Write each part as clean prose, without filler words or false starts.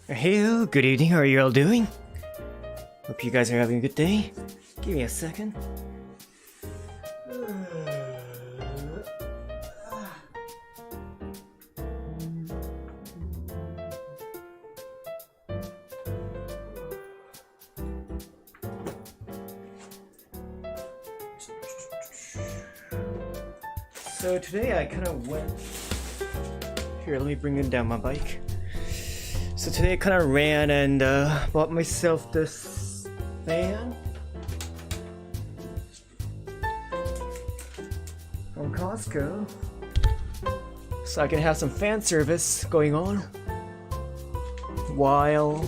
Hey, good evening. How are you all doing? Hope you guys are having a good day. Give me a second. So today I kind of went... Here, let me bring down my bike. So today I kind of ran and bought myself this fan from Costco, so I can have some fan service going on while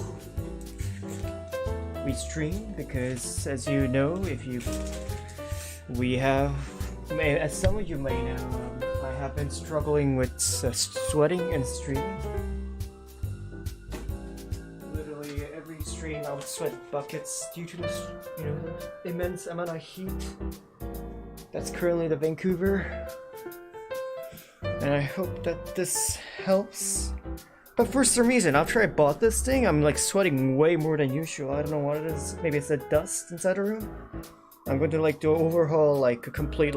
we stream. Because as you know, as some of you may know, I have been struggling with sweating and streaming. I would sweat buckets due to this, the immense amount of heat that's currently the Vancouver. And I hope that this helps. But for some reason, after I bought this thing, I'm like sweating way more than usual. I don't know what it is. Maybe it's the dust inside the room. I'm going to like do an overhaul, like a complete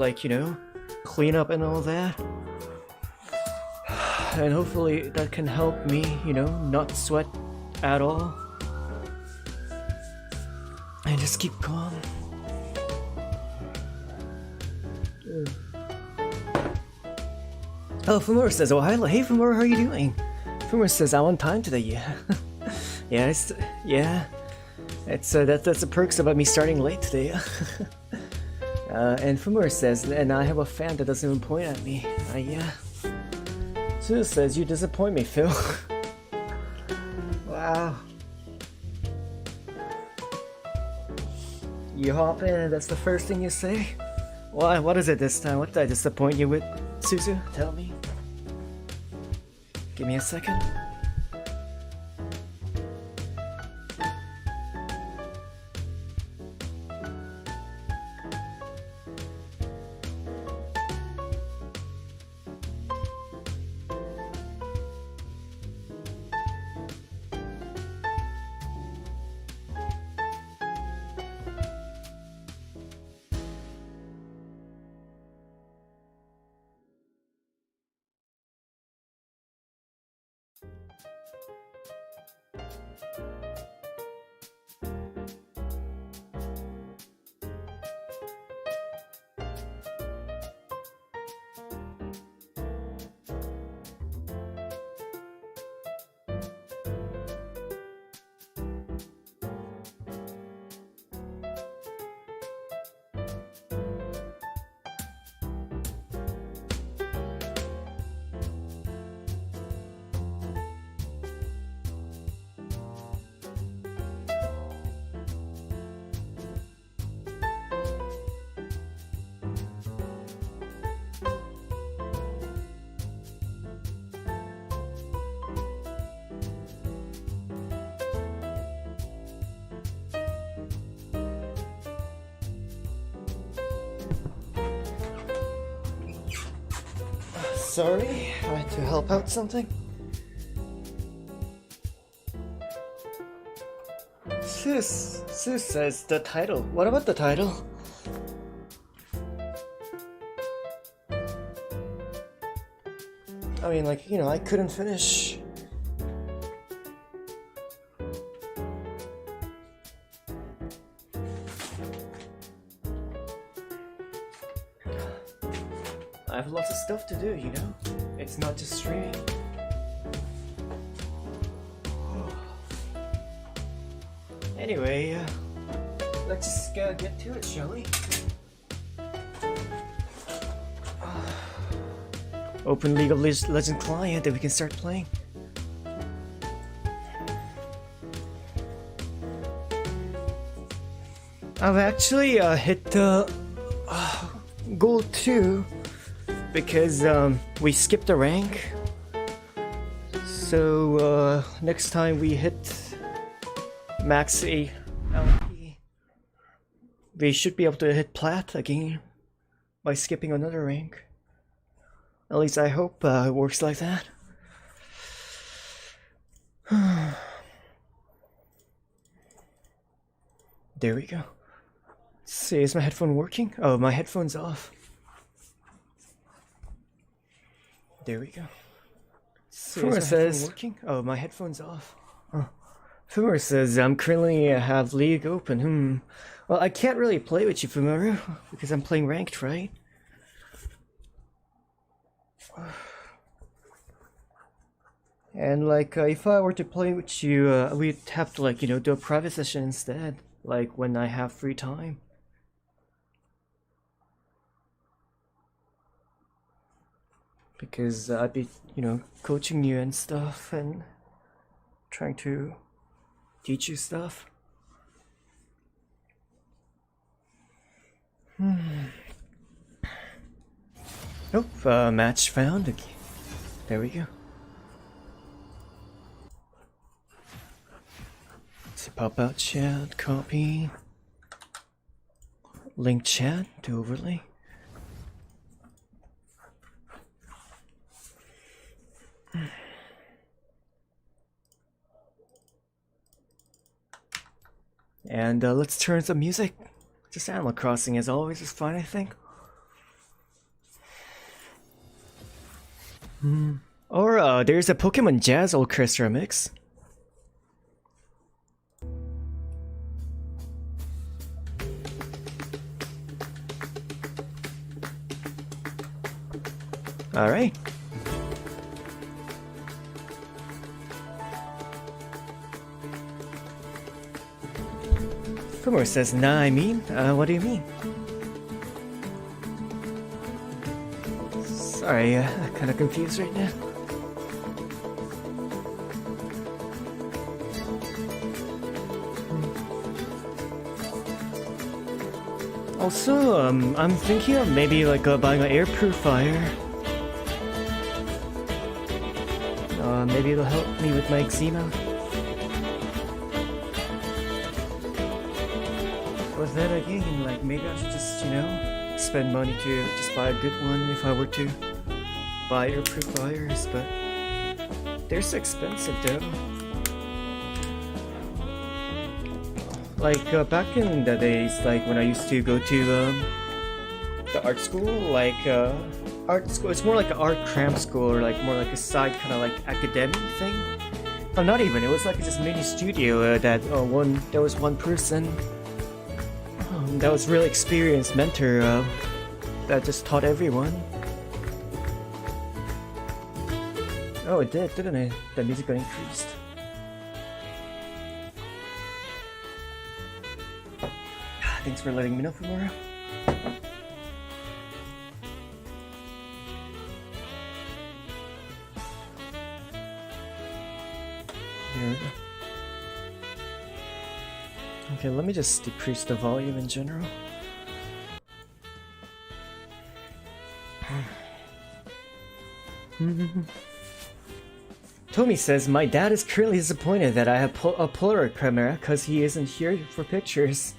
clean up and all that. And hopefully that can help me, not sweat at all. And just keep calm. Oh, Fumura says, "Oh, hi, hey Fumura, how are you doing?" Fumura says, "I'm on time today." Yeah, that's the perks about me starting late today. And Fumura says, "And I have a fan that doesn't even point at me." Yeah. Sue says, "You disappoint me, Phil." Wow. You hop in and that's the first thing you say? Why? What is it this time? What did I disappoint you with, Suzu? Tell me. Give me a second. Sorry, I had to help out something. Sus says the title. What about the title? I mean, I couldn't finish. I have lots of stuff to do, It's not just streaming. Anyway, let's just get to it, shall we? Open League of Legends client and we can start playing. I've actually hit gold 2 because we skipped a rank. So next time we hit max A LP, we should be able to hit plat again by skipping another rank. At least I hope it works like that. There we go. Let's see, is my headphone working? Oh, my headphone's off. There we go. Fumar says working. Oh, my headphone's off. Oh. Fumar says I'm currently have League open. Well, I can't really play with you, Fumaru, because I'm playing ranked, right? And like, if I were to play with you, we'd have to like, you know, do a private session instead, like when I have free time. Because I'd be, you know, coaching you and stuff and trying to teach you stuff. Nope, match found. Okay. There we go. So pop out chat, copy. Link chat to overlay. And let's turn some music. Just Animal Crossing as always is fun, I think. Or there's a Pokemon Jazz Orchestra mix. Alright. Fumar says, nah, I mean, what do you mean? Sorry, I'm kinda confused right now. Also, I'm thinking of maybe like buying an air purifier. Maybe it'll help me with my eczema. But then again, like maybe I should just, you know, spend money to just buy a good one if I were to buy air purifiers, but they're so expensive though. Like back in the days, like when I used to go to the art school, like art school, it's more like an art cram school or like more like a side kind of like academic thing. Oh, not even. It was like just mini studio that there was one person that was really experienced mentor that just taught everyone. Oh, it did, didn't it? The music got increased. Thanks for letting me know, Fumara. There we go. Okay, let me just decrease the volume in general. Tommy says, my dad is currently disappointed that I have a Polaroid camera because he isn't here for pictures.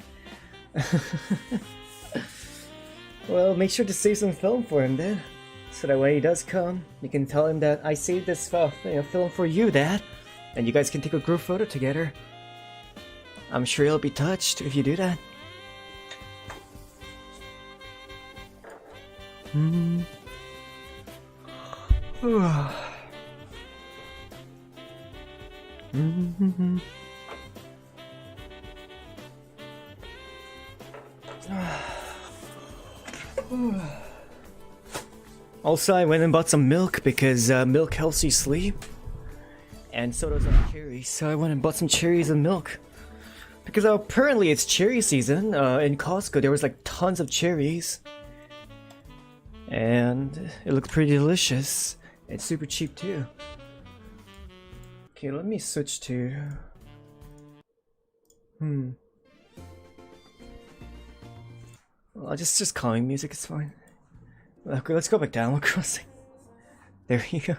Well, make sure to save some film for him then, so that when he does come, you can tell him that I saved this film for you, Dad, and you guys can take a group photo together. I'm sure he'll be touched if you do that. Also, I went and bought some milk because milk helps you sleep, and so does cherries. So I went and bought some cherries and milk because apparently it's cherry season. In Costco, there was like tons of cherries, and it looked pretty delicious. It's super cheap too. Okay, let me switch to Well, just calming music is fine. Okay, let's go back to Animal Crossing. There you go.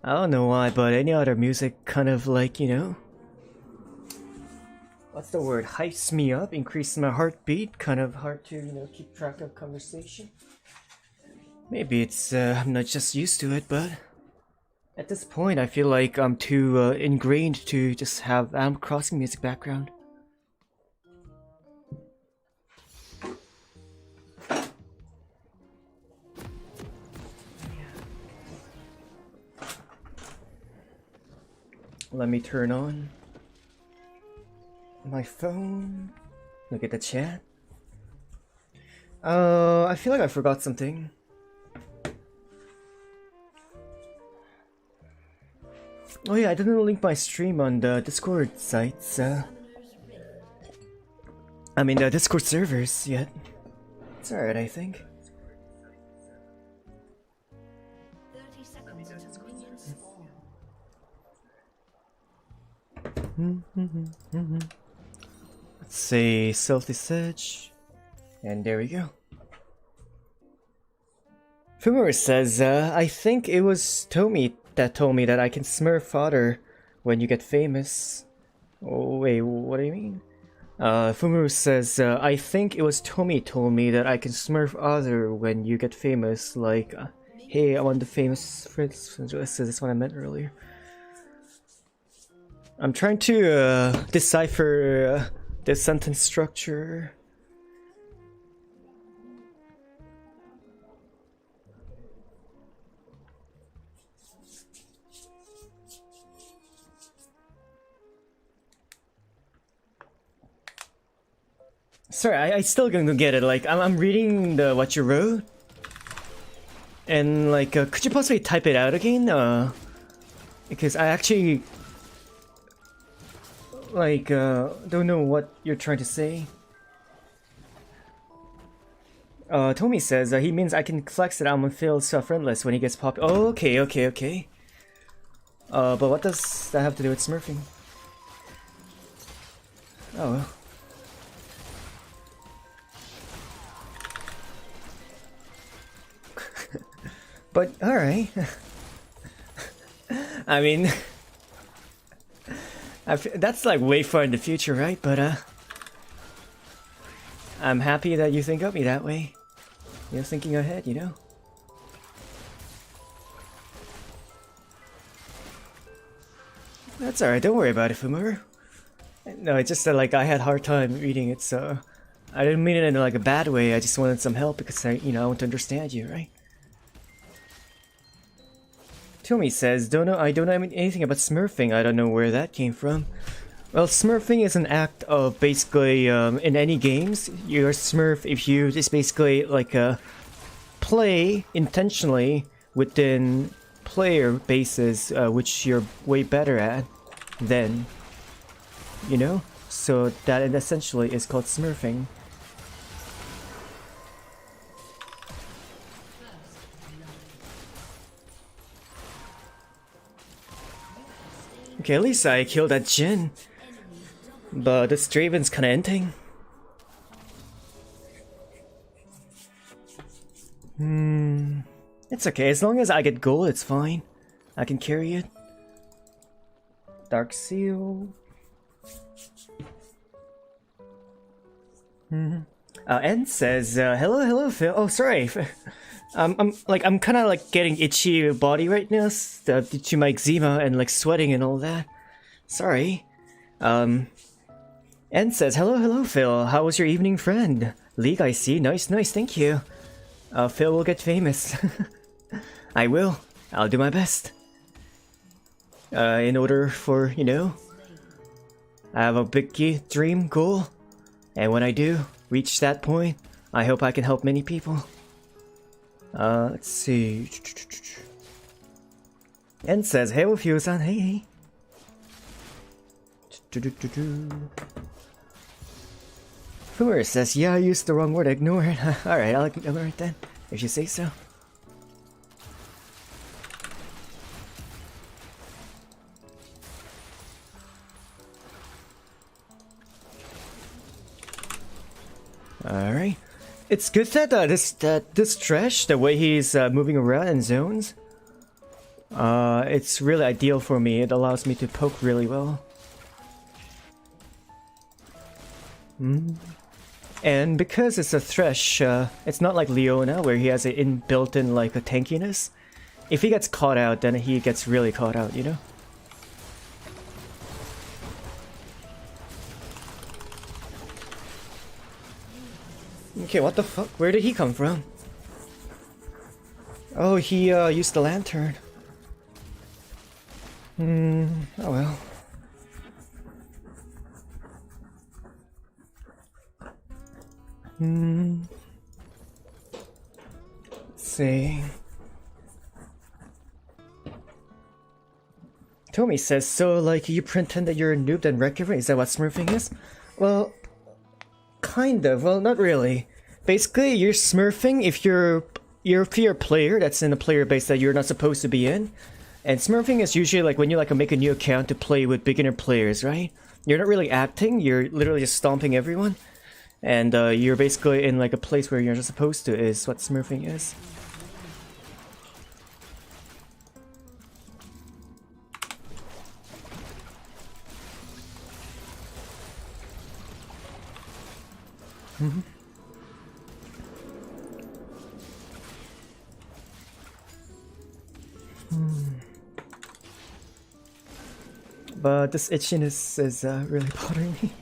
I don't know why, but any other music kind of like, you know, what's the word? Hypes me up, increases my heartbeat. Kind of hard to, you know, keep track of conversation. Maybe it's I'm not just used to it, but at this point I feel like I'm too ingrained to just have Animal Crossing music background. Let me turn on my phone. Look at the chat. I feel like I forgot something. Oh yeah, I didn't link my stream on the Discord sites. I mean the Discord servers yet. It's alright, I think. Let's say Stealthy Sedge. And there we go. Fumura says, I think it was Tomi that told me that I can smurf fodder when you get famous. Oh wait, what do you mean? Fumuru says, I think it was Tomi told me that I can smurf other when you get famous, like, hey, I'm on the famous friends list. That's what I meant earlier. I'm trying to decipher the sentence structure. Sorry, I still don't get it. Like, I'm reading what you wrote, and like, could you possibly type it out again? Because I actually like don't know what you're trying to say. Tommy says he means I can flex that I'm feel friendless when he gets popped. Oh, okay. But what does that have to do with smurfing? Oh well. But alright. I mean, that's like way far in the future, right? But I'm happy that you think of me that way. You're thinking ahead, you know? That's alright, don't worry about it, Fumura. No, it's just that like I had a hard time reading it, so I didn't mean it in like a bad way. I just wanted some help because I want to understand you, right? Tomi says, I don't know anything about smurfing. I don't know where that came from. Well, smurfing is an act of basically, in any games, you're a smurf if you just basically like play intentionally within player bases, which you're way better at than, so that essentially is called smurfing. Okay, at least I killed that Jhin. But this Draven's kinda ending. It's okay, as long as I get gold, it's fine. I can carry it. Dark Seal. N says, hello Phil. Oh, sorry. I'm kind of like getting itchy body right now due to my eczema and like sweating and all that. Sorry. N says, hello Phil. How was your evening, friend? League, I see. Nice, thank you. Phil will get famous. I will. I'll do my best. In order for, I have a big dream goal. And when I do reach that point, I hope I can help many people. Let's see. N says, hey, Fusan, hey. Fumura says, yeah, I used the wrong word, ignore it. Alright, I'll ignore it then, if you say so. Alright. It's good that this trash, the way he's moving around in zones, it's really ideal for me. It allows me to poke really well. And because it's a Thresh, it's not like Leona where he has an inbuilt-in like a tankiness. If he gets caught out, then he gets really caught out, Okay, what the fuck? Where did he come from? Oh, he used the lantern. Oh well. Let's see. Tommy says, so like you pretend that you're a noob then wreck everything? Is that what smurfing is? Well, kind of. Well, not really. Basically, you're smurfing if you're a player that's in a player base that you're not supposed to be in. And smurfing is usually like when you like make a new account to play with beginner players, right? You're not really acting, you're literally just stomping everyone. And you're basically in like a place where you're not supposed to, is what smurfing is. But this itchiness is really bothering me.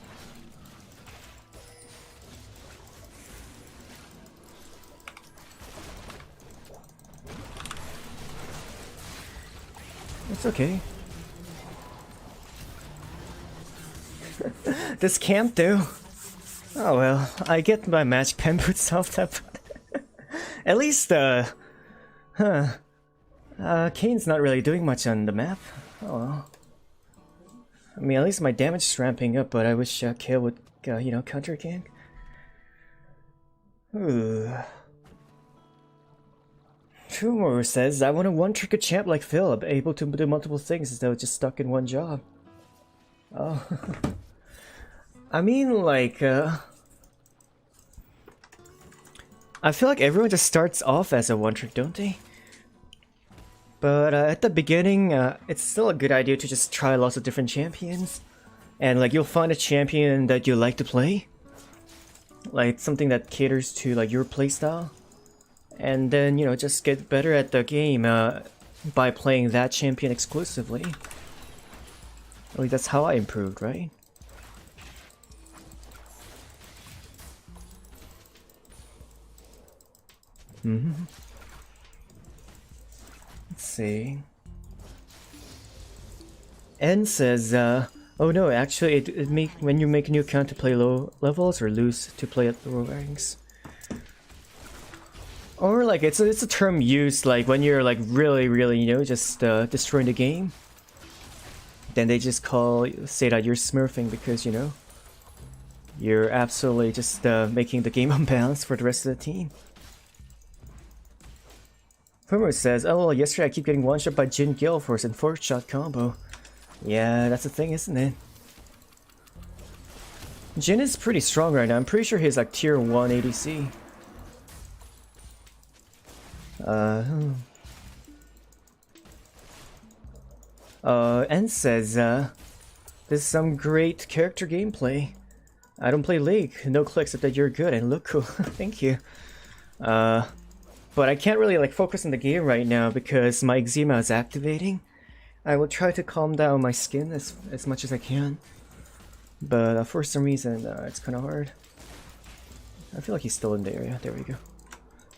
It's okay. This can't do. Oh well, I get my magic pen boots off that. At least, Kane's not really doing much on the map. Oh well. I mean, at least my damage is ramping up, but I wish Kale would, you know, counter King. Ooh. Trumor says, I want a one-trick champ like Phil, able to do multiple things instead of just stuck in one job. Oh. I mean, like, I feel like everyone just starts off as a one-trick, don't they? But at the beginning, it's still a good idea to just try lots of different champions. And like, you'll find a champion that you like to play. Like, something that caters to like your playstyle. And then, you know, just get better at the game by playing that champion exclusively. At least that's how I improved, right? Let's see. N says, oh no, actually it make when you make a new account to play low levels or lose to play at lower ranks. Or like it's a term used like when you're like really you know just destroying the game. Then they just say that you're smurfing because you know you're absolutely just making the game unbalanced for the rest of the team. Fumo says, oh well, yesterday I keep getting one shot by Jin Gil for his enforced shot combo. Yeah, that's the thing, isn't it? Jin is pretty strong right now. I'm pretty sure he's like tier 1 ADC. N says, this is some great character gameplay. I don't play League. No clue except that you're good and look cool. Thank you. But I can't really like focus on the game right now because my eczema is activating. I will try to calm down my skin as much as I can. But for some reason, it's kind of hard. I feel like he's still in the area. There we go.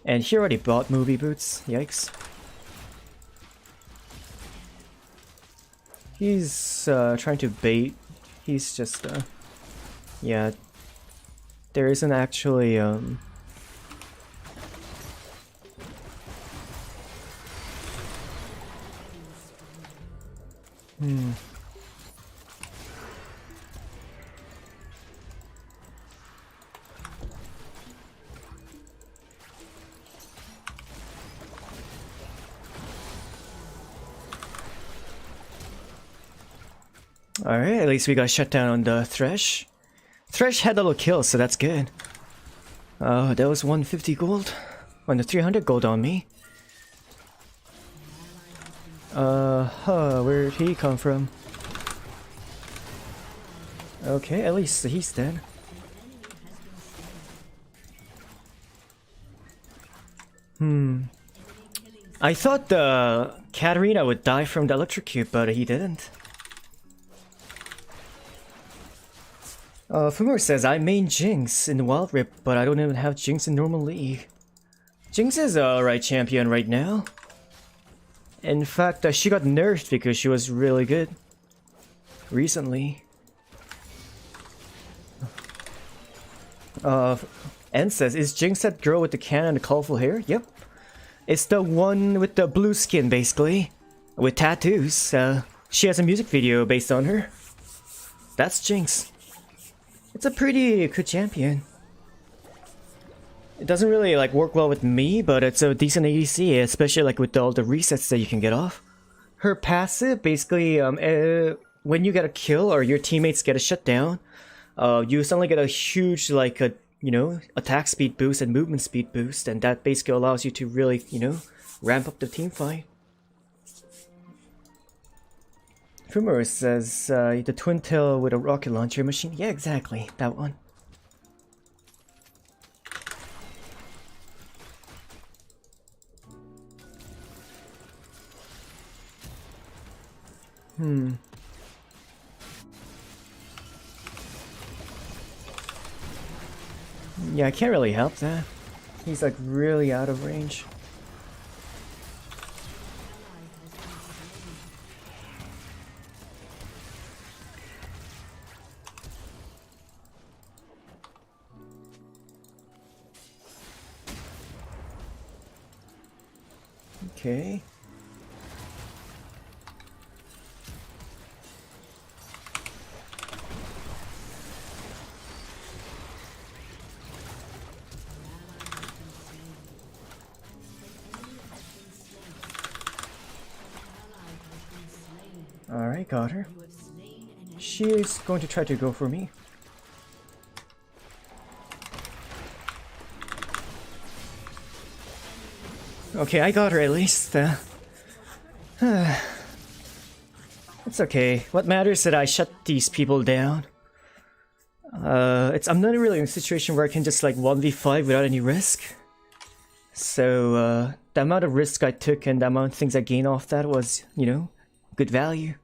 And he already bought movie boots. Yikes. He's trying to bait. He's just, yeah. There isn't actually, Alright, at least we got shut down on the Thresh. Thresh had a little kill, so that's good. That was 150 gold. On the 300 gold on me. Where'd he come from? Okay, at least he's dead. I thought the Katarina would die from the electrocute, but he didn't. Fumor says, I main Jinx in the Wild Rip, but I don't even have Jinx in normal league. Jinx is a alright champion right now. In fact, she got nerfed because she was really good recently. And says, is Jinx that girl with the can and the colorful hair? Yep. It's the one with the blue skin, basically. With tattoos. She has a music video based on her. That's Jinx. It's a pretty good champion. It doesn't really like work well with me, but it's a decent ADC, especially like with all the resets that you can get off. Her passive, basically, when you get a kill or your teammates get a shutdown, you suddenly get a huge, like, attack speed boost and movement speed boost, and that basically allows you to really, ramp up the team fight. Fumero says, the twin tail with a rocket launcher machine. Yeah, exactly, that one. Yeah, I can't really help that. He's like really out of range. Okay. Alright, got her. She is going to try to go for me. Okay, I got her at least. It's okay. What matters is that I shut these people down. I'm not really in a situation where I can just like 1v5 without any risk. So the amount of risk I took and the amount of things I gained off that was, good value.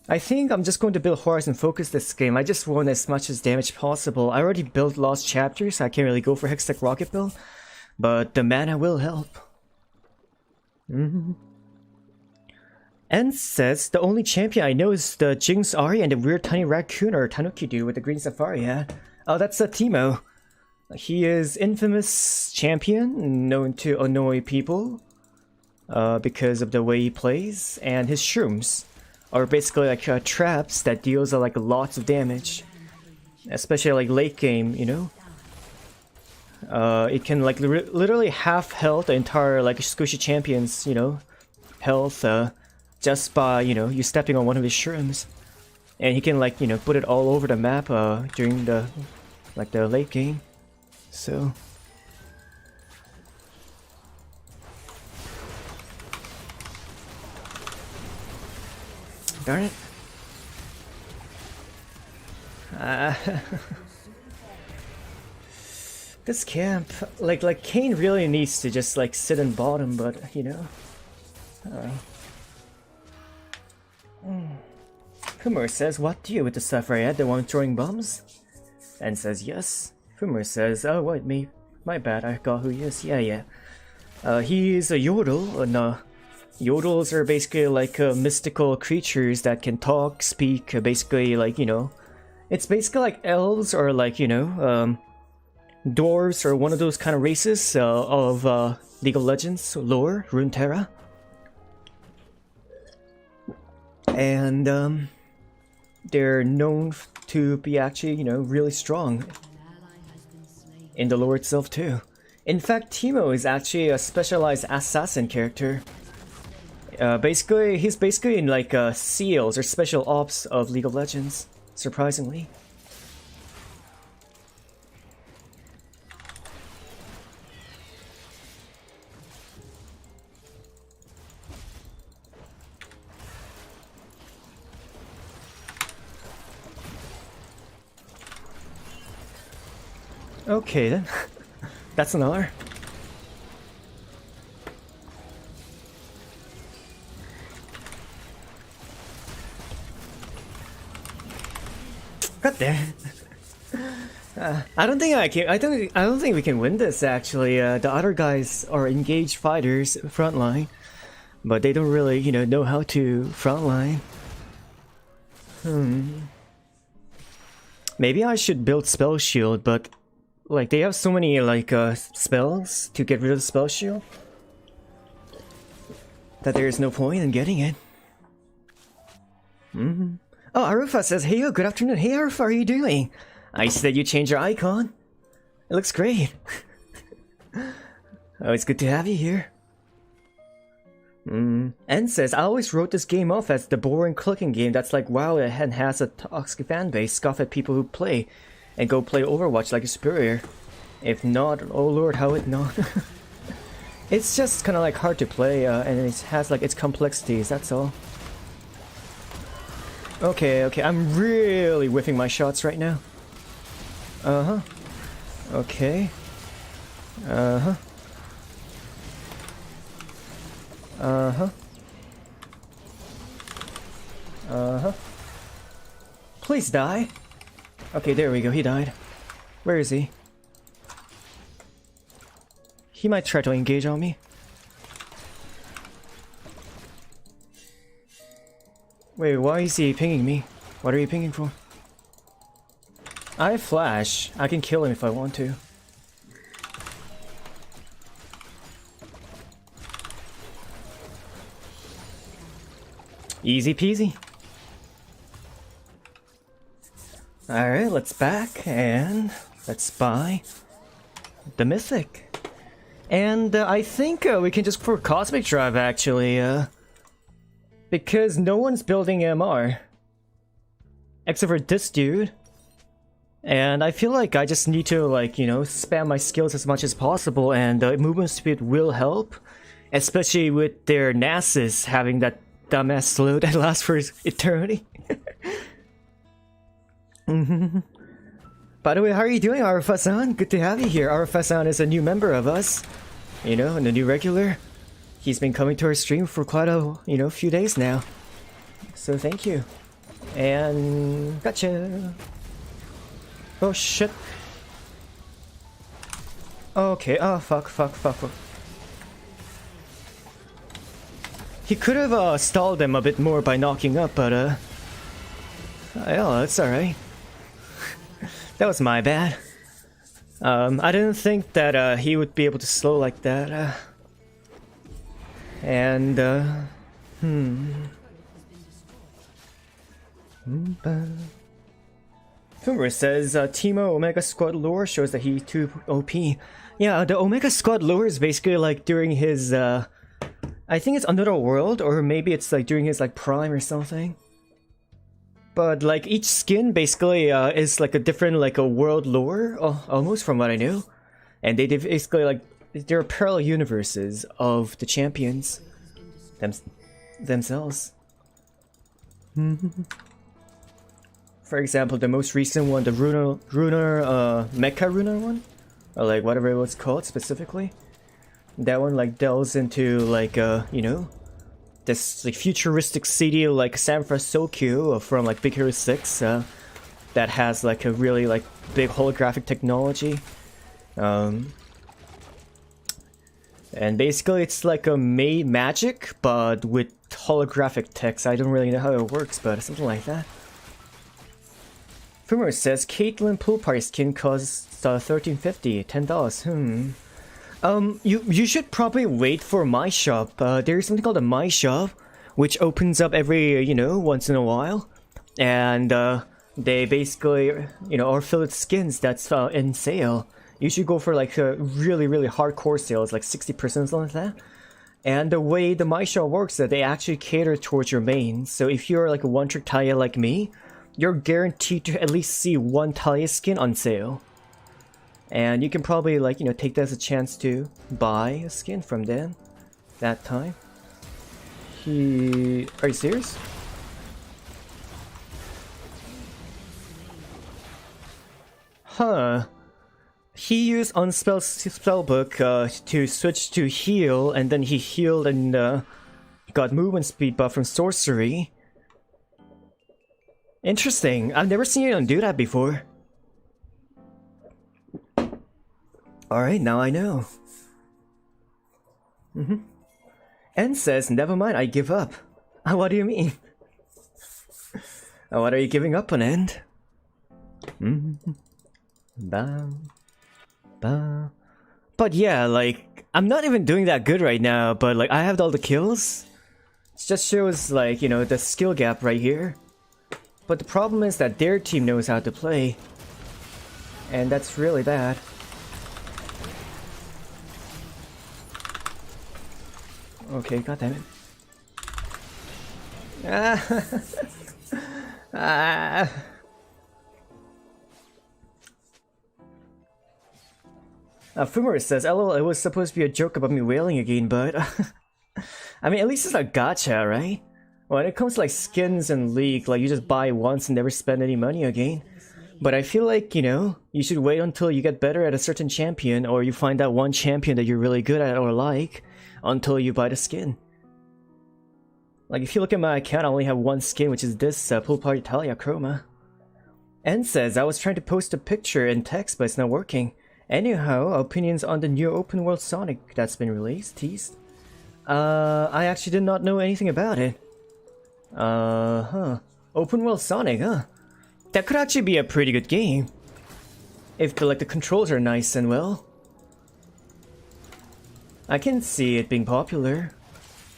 I think I'm just going to build Horizon Focus this game. I just want as much as damage possible. I already built Lost Chapters, so I can't really go for Hextech Rocket build, but the mana will help. And says, the only champion I know is the Jinx Ari and the weird tiny raccoon or Tanuki dude with the green safari hat. Oh, that's Timo. He is infamous champion, known to annoy people because of the way he plays, and his shrooms are basically like traps that deals like lots of damage, especially like late game, it can like literally half health the entire like Squishy champion's, health just by, you stepping on one of his shrooms. And he can like, put it all over the map during the late game. So darn it. This camp, like Kane really needs to just like sit in bottom, but Kumar says, what do you with the Safari Ad, the one throwing bombs? And says yes. Kumar says, oh wait, me, my bad, I forgot who he is. Yeah. He's a yodel, and yodels are basically like mystical creatures that can talk, speak, basically like, it's basically like elves or like, dwarves or one of those kind of races of League of Legends lore, Runeterra. And they're known to be actually, really strong in the lore itself too. In fact, Timo is actually a specialized assassin character. He's basically in like SEALs or special ops of League of Legends, surprisingly. Okay then, that's another. Got there. I don't think I can. I don't think we can win this. Actually, the other guys are engaged fighters frontline, but they don't really, know how to frontline. Maybe I should build spell shield, but like they have so many like spells to get rid of the spell shield that there is no point in getting it. Oh, Arufa says, "Hey, good afternoon. Hey, Arufa, how are you doing? I see that you changed your icon. It looks great." Oh, it's good to have you here. And says, "I always wrote this game off as the boring clicking game that's like WoW and has a toxic fan base, scoff at people who play, and go play Overwatch like a superior. If not, oh lord, how it not." It's just kind of like hard to play, and it has like its complexities, that's all. Okay, I'm really whiffing my shots right now. Okay. Please die. Okay, there we go, he died. Where is he? He might try to engage on me. Wait, why is he pinging me? What are you pinging for? I have flash. I can kill him if I want to. Easy peasy. Alright, let's back and let's buy the mythic. And I think we can just for Cosmic Drive actually, because no one's building MR. Except for this dude. And I feel like I just need to, like, you know, spam my skills as much as possible, and movement speed will help. Especially with their Nasus having that dumbass slow that lasts for eternity. By the way, how are you doing, Arafa-san? Good to have you here. Arafa-san is a new member of us. You know, and a new regular. He's been coming to our stream for quite a, you know, few days now. So thank you. And gotcha. Oh shit. Okay, oh fuck. He could have stalled them a bit more by knocking up, but yeah, that's alright. That was my bad. I didn't think that he would be able to slow like that. And Fumber says Teemo Omega Squad lore shows that he's too OP. Yeah, the Omega Squad lore is basically like during his I think it's Another World, or maybe it's like during his like prime or something. But like each skin basically is like a different like a world lore, almost from what I knew. And they basically like they're parallel universes of the champions themselves. For example, the most recent one, the Runar Mecha Runar one, or like whatever it was called specifically. That one like delves into like you know, this like futuristic city like San Francisco from like Big Hero 6 that has like a really like big holographic technology. And basically it's like a magic but with holographic text. I don't really know how it works, but something like that. Fumer says Caitlyn pool party skin costs $13.50, $10. You should probably wait for My Shop. There's something called a My Shop, which opens up every, you know, once in a while. And they basically, you know, are filled with skins that's in sale. You should go for like really hardcore sales, like 60% something like that. And the way the My Shop works is that they actually cater towards your main. So if you're like a one-trick Talia like me, you're guaranteed to at least see one Talia skin on sale. And you can probably like, you know, take that as a chance to buy a skin from them that time. Are you serious? Huh. He used Unspell Spellbook to switch to heal, and then he healed and got movement speed buff from sorcery. Interesting. I've never seen anyone do that before. Alright, now I know. N says, never mind, I give up. What do you mean? What are you giving up on, End? Ba, ba. But yeah, like, I'm not even doing that good right now, but like, I have all the kills. It just shows, like, you know, the skill gap right here. But the problem is that their team knows how to play. And that's really bad. Okay, goddammit. Ah. Ah. Fumar says, LOL, it was supposed to be a joke about me wailing again, but... I mean, at least it's a gacha, right? When it comes to like skins and League, like you just buy once and never spend any money again. But I feel like, you know, you should wait until you get better at a certain champion, or you find that one champion that you're really good at or like, until you buy the skin. Like, if you look at my account, I only have one skin, which is this Pool Party Italia Chroma. N says, I was trying to post a picture in text, but it's not working. Anyhow, opinions on the new open world Sonic that's been released, teased. I actually did not know anything about it. Open world Sonic, huh? That could actually be a pretty good game. If the controls are nice and well. I can see it being popular.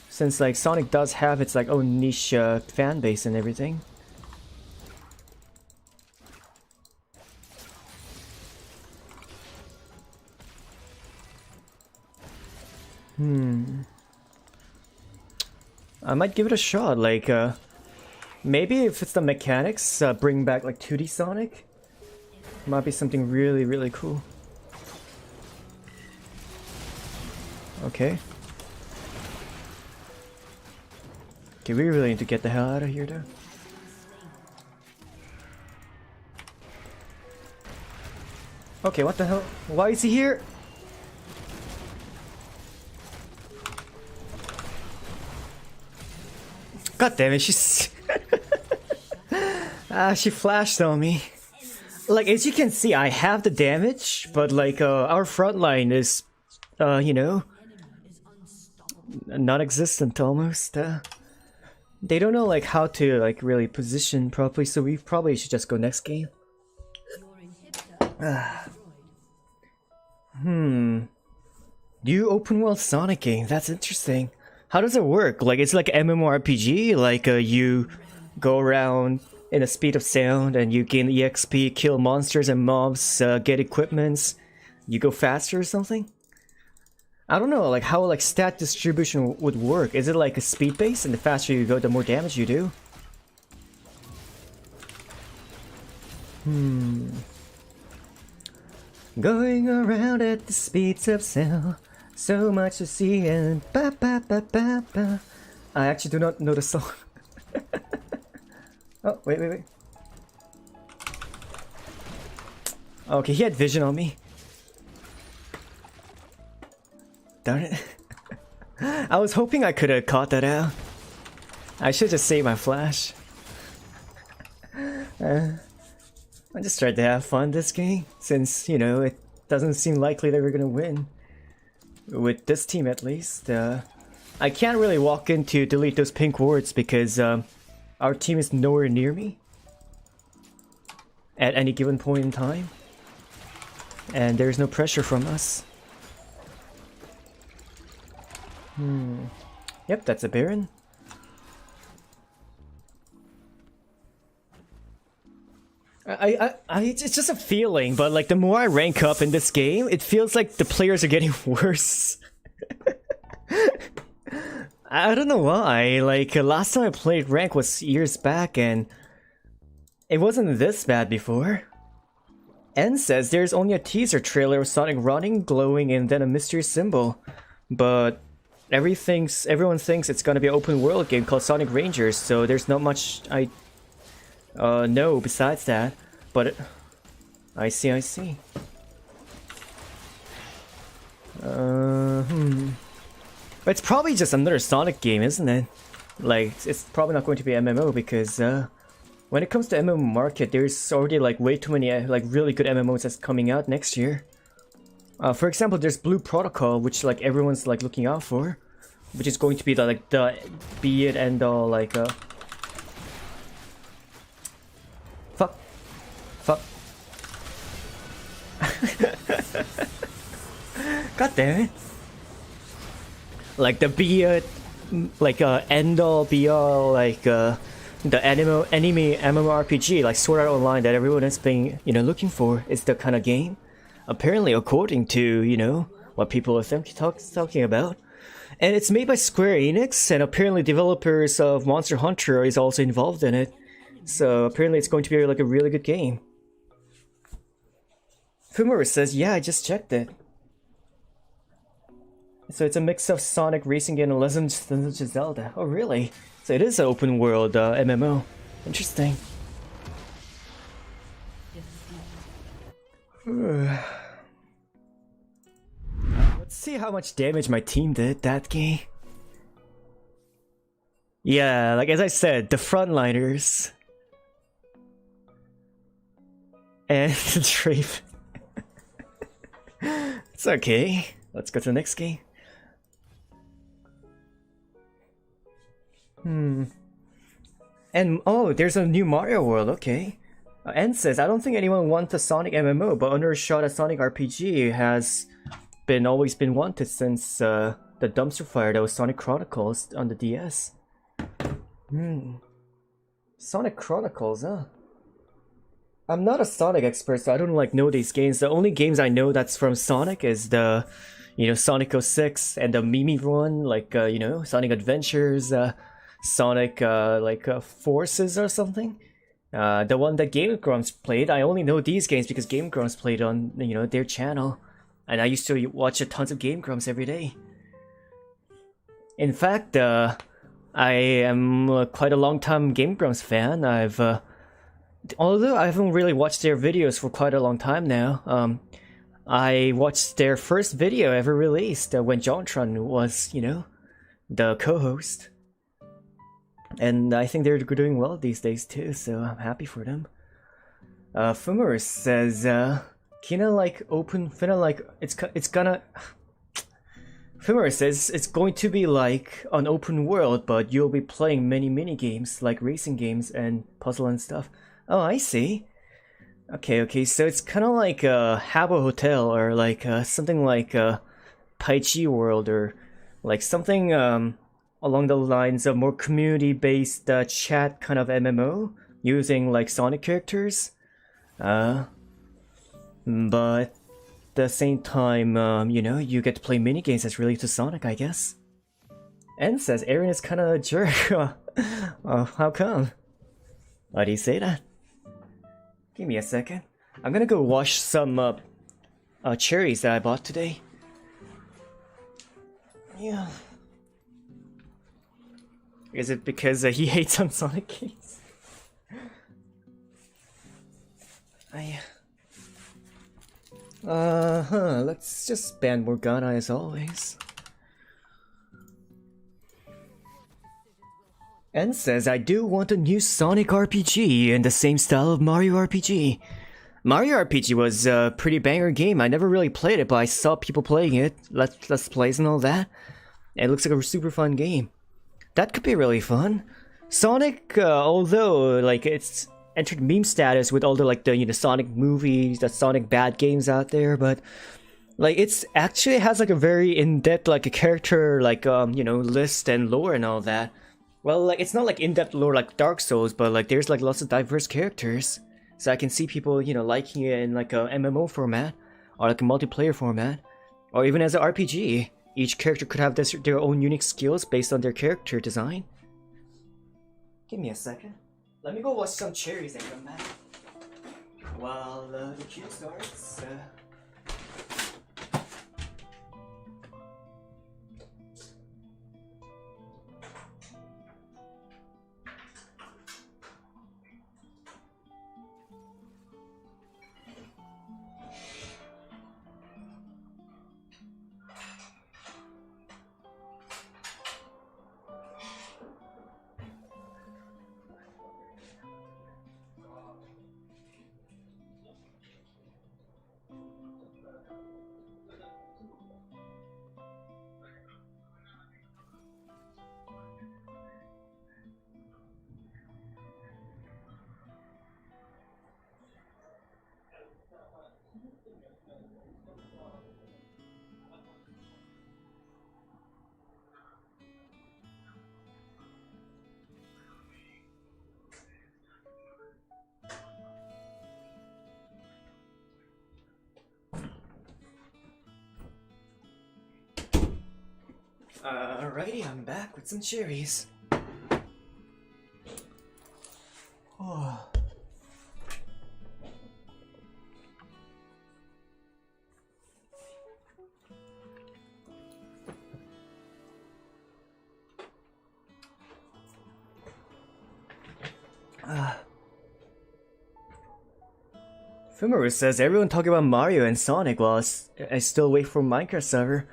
Since like Sonic does have its like own niche fan base and everything. I might give it a shot, like, maybe if it's the mechanics, bring back like 2D Sonic. Might be something really, really cool. Okay. Okay, we really need to get the hell out of here though. Okay, what the hell? Why is he here? God damn it, she's... she flashed on me. Like, as you can see, I have the damage, but like, our front line is, you know, non-existent almost. They don't know like how to like really position properly, so we probably should just go next game. New open world Sonic game, that's interesting. How does it work? Like, it's like MMORPG, like you go around in a speed of sound and you gain EXP, kill monsters and mobs, get equipments, you go faster or something? I don't know, like how like stat distribution would work. Is it like a speed base and the faster you go, the more damage you do? Going around at the speeds of sound. So much to see and ba ba ba ba ba. I actually do not know the song. Oh, wait. Okay, he had vision on me. Darn it. I was hoping I could have caught that out. I should just save my flash. I just tried to have fun this game, since, you know, it doesn't seem likely that we're gonna win. With this team at least. I can't really walk in to delete those pink wards because our team is nowhere near me at any given point in time. And there's no pressure from us. Yep, that's a Baron. It's just a feeling, but like the more I rank up in this game, it feels like the players are getting worse. I don't know why. Like last time I played rank was years back, and it wasn't this bad before. N says there's only a teaser trailer of Sonic running, glowing, and then a mystery symbol, but everyone thinks it's gonna be an open world game called Sonic Rangers, so there's not much I know besides that, but I see. But it's probably just another Sonic game, isn't it? Like, it's probably not going to be MMO because when it comes to MMO market, there's already like way too many like really good MMOs that's coming out next year. For example, there's Blue Protocol, which like everyone's like looking out for, which is going to be the be it and all like Fuck. God damn it. Like the end all be all, like the anime MMORPG like Sword Art Online that everyone has been looking for is the kind of game. Apparently, according to what people are talking about, and it's made by Square Enix, and apparently developers of Monster Hunter is also involved in it. So apparently, it's going to be like a really good game. Fumaru says, "Yeah, I just checked it." So it's a mix of Sonic racing game and Legend of Zelda. Oh, really? So it is an open world MMO. Interesting. Let's see how much damage my team did that game. Yeah, like as I said, the frontliners. And the Draven. It's okay. Let's go to the next game. And oh, there's a new Mario World, okay. N says, I don't think anyone wants a Sonic MMO, but Undershot a Sonic RPG has always been wanted since the dumpster fire that was Sonic Chronicles on the DS. Sonic Chronicles, huh? I'm not a Sonic expert, so I don't know these games. The only games I know that's from Sonic is the Sonic 06 and the Mimi one, Sonic Adventures, Sonic Forces or something. The one that Game Grumps played, I only know these games because Game Grumps played on their channel, and I used to watch tons of Game Grumps every day. In fact, I am quite a long time Game Grumps fan. Although I haven't really watched their videos for quite a long time now. I watched their first video ever released when JonTron was the co-host. And I think they're doing well these days too, so I'm happy for them. Fumaru says, Fumaru says it's going to be like an open world, but you'll be playing many mini games like racing games and puzzle and stuff. Oh, I see. Okay, so it's kind of like a Habbo Hotel or like something like Tai Chi World or like something along the lines of more community-based chat kind of MMO using like Sonic characters. But at the same time, you get to play minigames that's related to Sonic, I guess. N says Aaron is kind of a jerk. How come? Why do you say that? Give me a second. I'm gonna go wash some cherries that I bought today. Yeah. Is it because he hates on Sonic games? Let's just ban Morgana as always. N says, I do want a new Sonic RPG in the same style of Mario RPG. Mario RPG was a pretty banger game. I never really played it, but I saw people playing it, let's plays and all that. It looks like a super fun game. That could be really fun. Sonic, although like it's entered meme status with all the Sonic movies, the Sonic bad games out there, but like it's actually has like a very in-depth like a character list and lore and all that. Well, like it's not like in-depth lore like Dark Souls, but like there's like lots of diverse characters. So I can see people, liking it in like a MMO format or like a multiplayer format or even as an RPG. Each character could have their own unique skills based on their character design. Give me a second. Let me go wash some cherries and come back. While the queue starts. Alrighty, I'm back with some cherries. Oh. Fumaru says everyone talking about Mario and Sonic while I still wait for Minecraft server.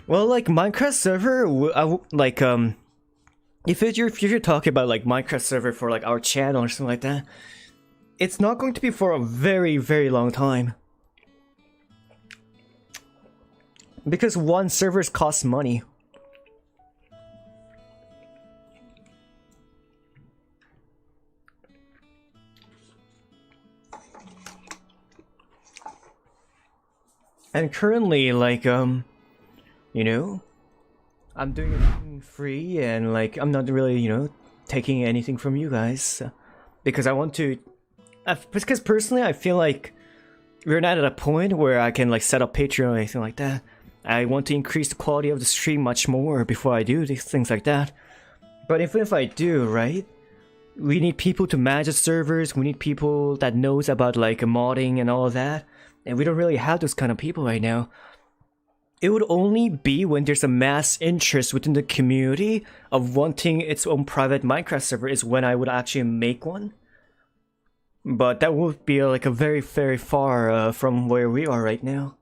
Well, like Minecraft server, if you're talking about like Minecraft server for like our channel or something like that, it's not going to be for a very, very long time. Because one, servers cost money. And currently, like, you know, I'm doing it free and like, I'm not really, you know, taking anything from you guys. Because I want to, because personally I feel like we're not at a point where I can like set up Patreon or anything like that. I want to increase the quality of the stream much more before I do these things like that. But even if I do, right, we need people to manage the servers, we need people that knows about like modding and all of that. And we don't really have those kind of people right now. It would only be when there's a mass interest within the community of wanting its own private Minecraft server is when I would actually make one. But that would be like a very, very far from where we are right now.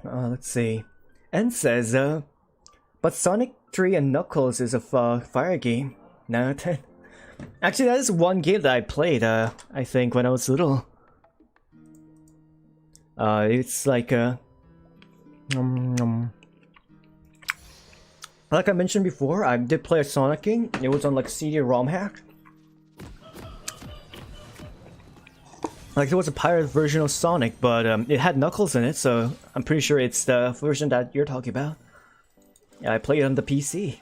Let's see. N says, but Sonic 3 and Knuckles is a fire game. No, actually, that is one game that I played, I think, when I was little. It's like like I mentioned before, I did play a Sonic game. It was on like CD-ROM hack. Like it was a pirate version of Sonic, but it had Knuckles in it, so I'm pretty sure it's the version that you're talking about. Yeah, I played it on the PC.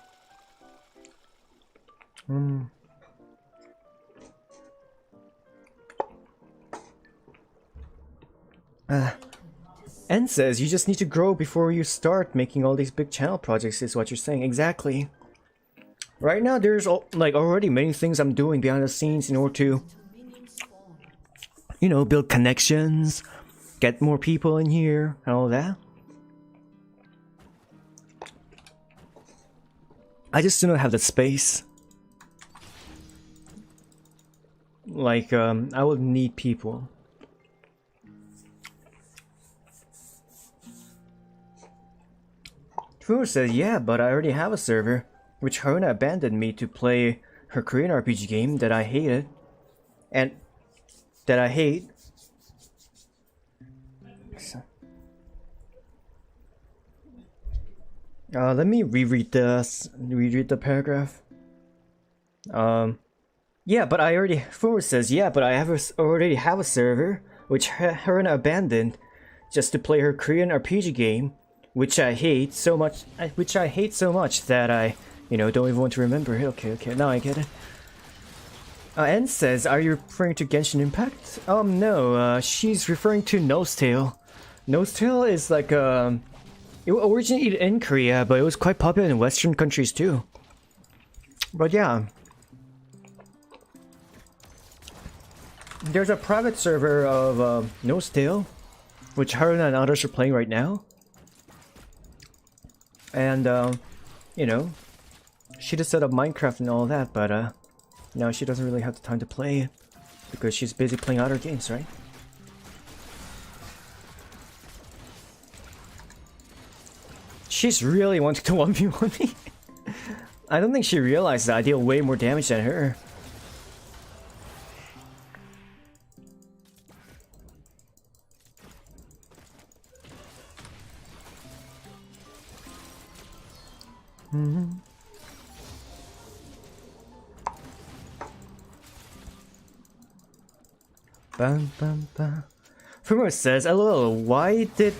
N says you just need to grow before you start making all these big channel projects is what you're saying. Exactly. Right now there's like already many things I'm doing behind the scenes in order to, you know, build connections, get more people in here and all that. I just do not have the space. Like, I would need people. Fu says, yeah, but I already have a server, which Haruna abandoned me to play her Korean RPG game that I hated. And that I hate. Let me reread the paragraph. Yeah, but I already. Forward says, yeah, but I already have a server which Haruna abandoned just to play her Korean RPG game, which I hate so much. That I, you know, don't even want to remember it. Okay, now I get it. N says, are you referring to Genshin Impact? No, she's referring to Nosetail. Nosetail is like it originated in Korea, but it was quite popular in Western countries too. But yeah. There's a private server of Nosetail, which Haruna and others are playing right now. And, you know, she just set up Minecraft and all that, but now she doesn't really have the time to play it because she's busy playing other games, right? She's really wanting to 1v1 me. I don't think she realizes that I deal way more damage than her. Bum, bum, bum. Fumor says, LOL, why did...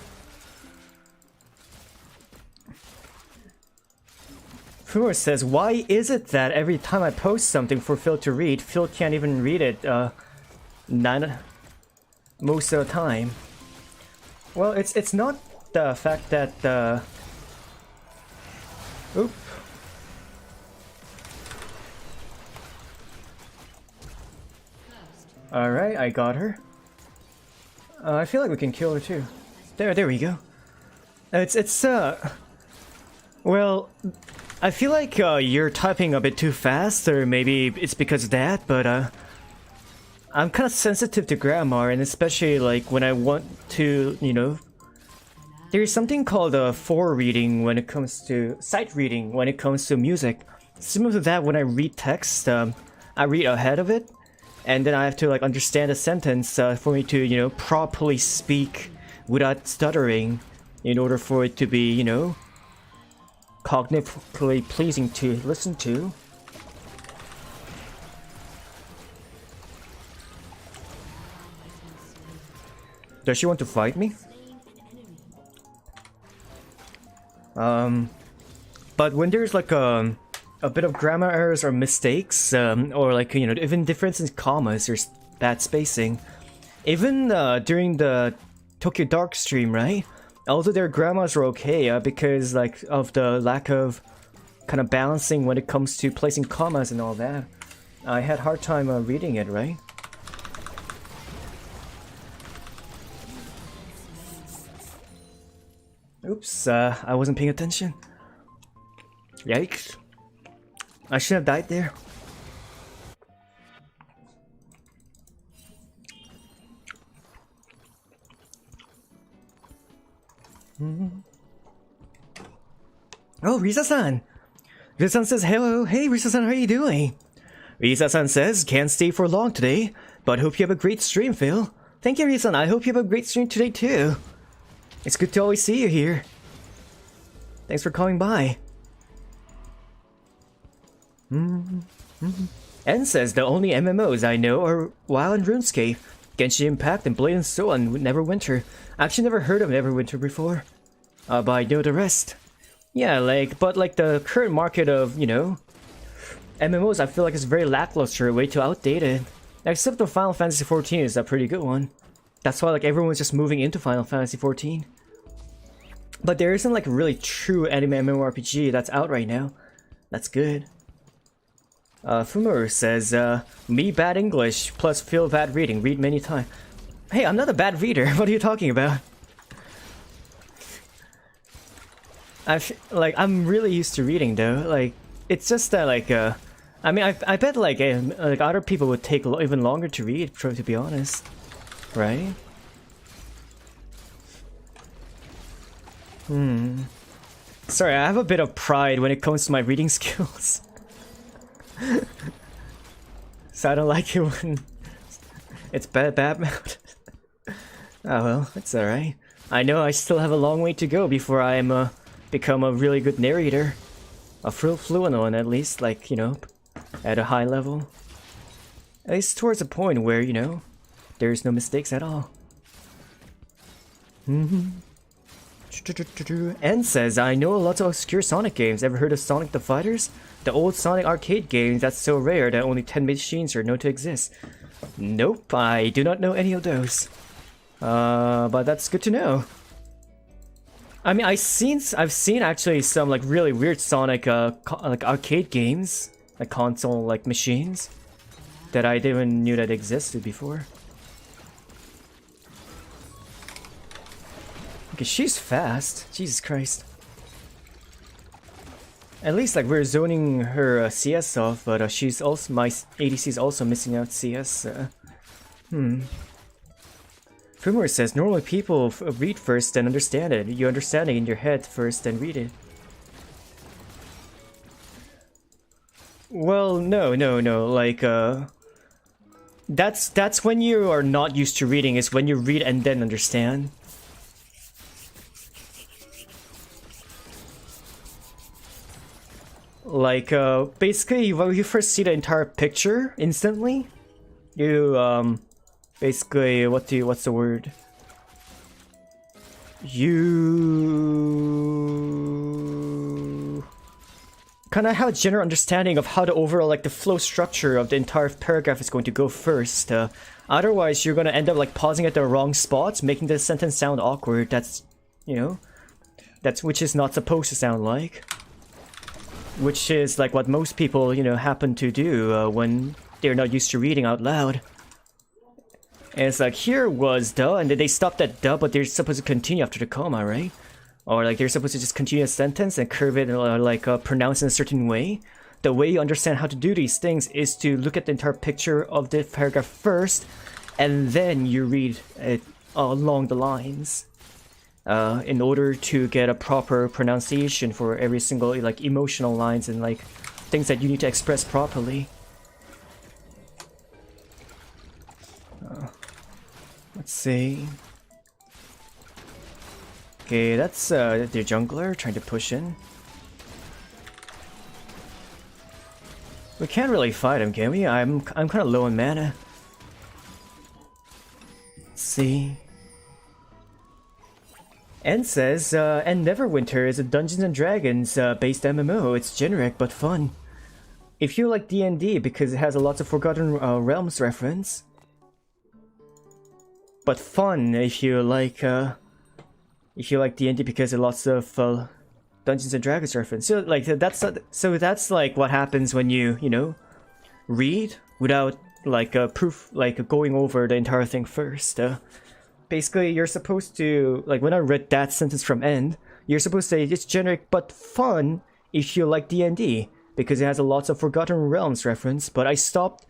Fumor says, why is it that every time I post something for Phil to read, Phil can't even read it, None. Most of the time. Well, it's not the fact that Oop. Alright, I got her. I feel like we can kill her too. There we go. Well, I feel like you're typing a bit too fast, or maybe it's because of that, but I'm kind of sensitive to grammar, and especially like when I want to, you know, there's something called forereading when it comes to sight reading when it comes to music. Similar to that, when I read text, I read ahead of it, and then I have to like understand a sentence for me to, you know, properly speak without stuttering, in order for it to be, you know, cognitively pleasing to listen to. Does she want to fight me? But when there's like a bit of grammar errors or mistakes, or like, you know, even difference in commas or bad spacing, even during the Tokyo Dark stream, right? Although their grammars were okay, because like of the lack of kind of balancing when it comes to placing commas and all that, I had a hard time reading it, right? Oops, I wasn't paying attention. Yikes. I should have died there. Oh, Risa-san! Risa-san says hello. Hey, Risa-san, how are you doing? Risa-san says, can't stay for long today, but hope you have a great stream, Phil. Thank you, Risa-san. I hope you have a great stream today, too. It's good to always see you here. Thanks for coming by. N says the only MMOs I know are WoW and RuneScape, Genshin Impact, and Blade and Soul and Neverwinter. I actually never heard of Neverwinter before. But I know the rest. Yeah, like, but like the current market of, you know, MMOs, I feel like it's very lackluster, way too outdated. Except the Final Fantasy XIV is a pretty good one. That's why like everyone's just moving into Final Fantasy XIV. But there isn't like a really true anime MMORPG that's out right now. That's good. Fumur says, me bad English plus Phil bad reading. Read many times. Hey, I'm not a bad reader. What are you talking about? I'm really used to reading though. Like, it's just that like, I mean, I bet like other people would take even longer to read, to be honest. Right? Sorry, I have a bit of pride when it comes to my reading skills. So I don't like it when it's bad mouth. Oh well, it's alright. I know I still have a long way to go before I'm become a really good narrator. A fluent one at least, like, you know, at a high level. At least towards a point where, you know, there's no mistakes at all. N says, I know a lot of obscure Sonic games. Ever heard of Sonic the Fighters? The old Sonic arcade game that's so rare that only 10 machines are known to exist. Nope, I do not know any of those. But that's good to know. I mean, I've seen actually some like really weird Sonic like arcade games, like console like machines that I didn't even knew that existed before. Okay, she's fast. Jesus Christ. At least like we're zoning her CS off, but she's also, my ADC is also missing out CS. Fumor says normally people read first and understand it. You understand it in your head first and read it. Well, no. Like that's when you are not used to reading. Is when you read and then understand. Like, basically, when you first see the entire picture instantly, you, basically, what's the word? You kind of have a general understanding of how the overall, like, the flow structure of the entire paragraph is going to go first. Otherwise, you're going to end up, like, pausing at the wrong spots, making the sentence sound awkward. That's, you know, that's which is not supposed to sound like. Which is, like, what most people, you know, happen to do when they're not used to reading out loud. And it's like, here was duh, and then they stopped at duh, but they're supposed to continue after the comma, right? Or like they're supposed to just continue a sentence and curve it or like pronounce in a certain way. The way you understand how to do these things is to look at the entire picture of the paragraph first, and then you read it along the lines. In order to get a proper pronunciation for every single like emotional lines and like things that you need to express properly. Let's see. Okay, that's the jungler trying to push in. We can't really fight him, can we? I'm kind of low on mana. Let's see. N says, and Neverwinter is a Dungeons and Dragons based MMO. It's generic but fun. If you like D&D because it has a lots of Forgotten Realms reference. But fun if you like D&D because there's lots of Dungeons and Dragons reference. So like that's like what happens when you know, read without like proof, like going over the entire thing first. Basically, you're supposed to, like, when I read that sentence from End, you're supposed to say it's generic but fun if you like D&D because it has a lots of Forgotten Realms reference. But I stopped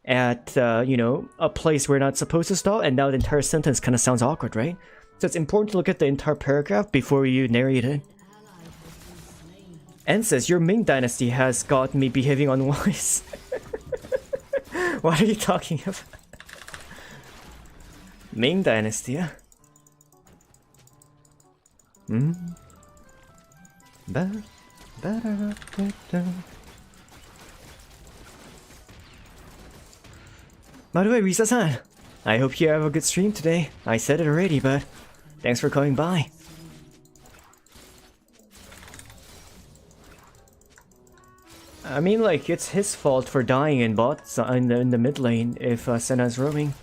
at you know, a place where not supposed to stop, and now the entire sentence kind of sounds awkward, right? So it's important to look at the entire paragraph before you narrate it. N says, your Ming Dynasty has got me behaving unwise. What are you talking about? Ming Dynasty, yeah? By the way, Risa-san, I hope you have a good stream today. I said it already, but thanks for coming by. I mean, like, it's his fault for dying in bots in the mid lane if Senna's roaming.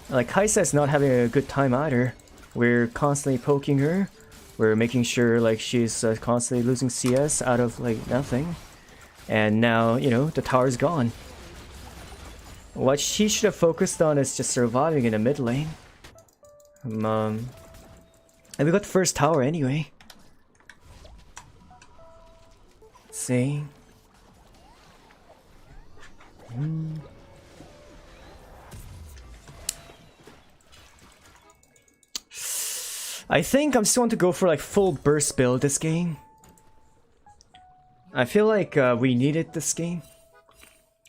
Like, Kai'Sa's not having a good time either. We're constantly poking her. We're making sure, like, she's constantly losing CS out of, like, nothing. And now, you know, the tower's gone. What she should have focused on is just surviving in the mid lane. And we got the first tower anyway. Let's see. I think I'm still want to go for like full burst build this game. I feel like we needed this game.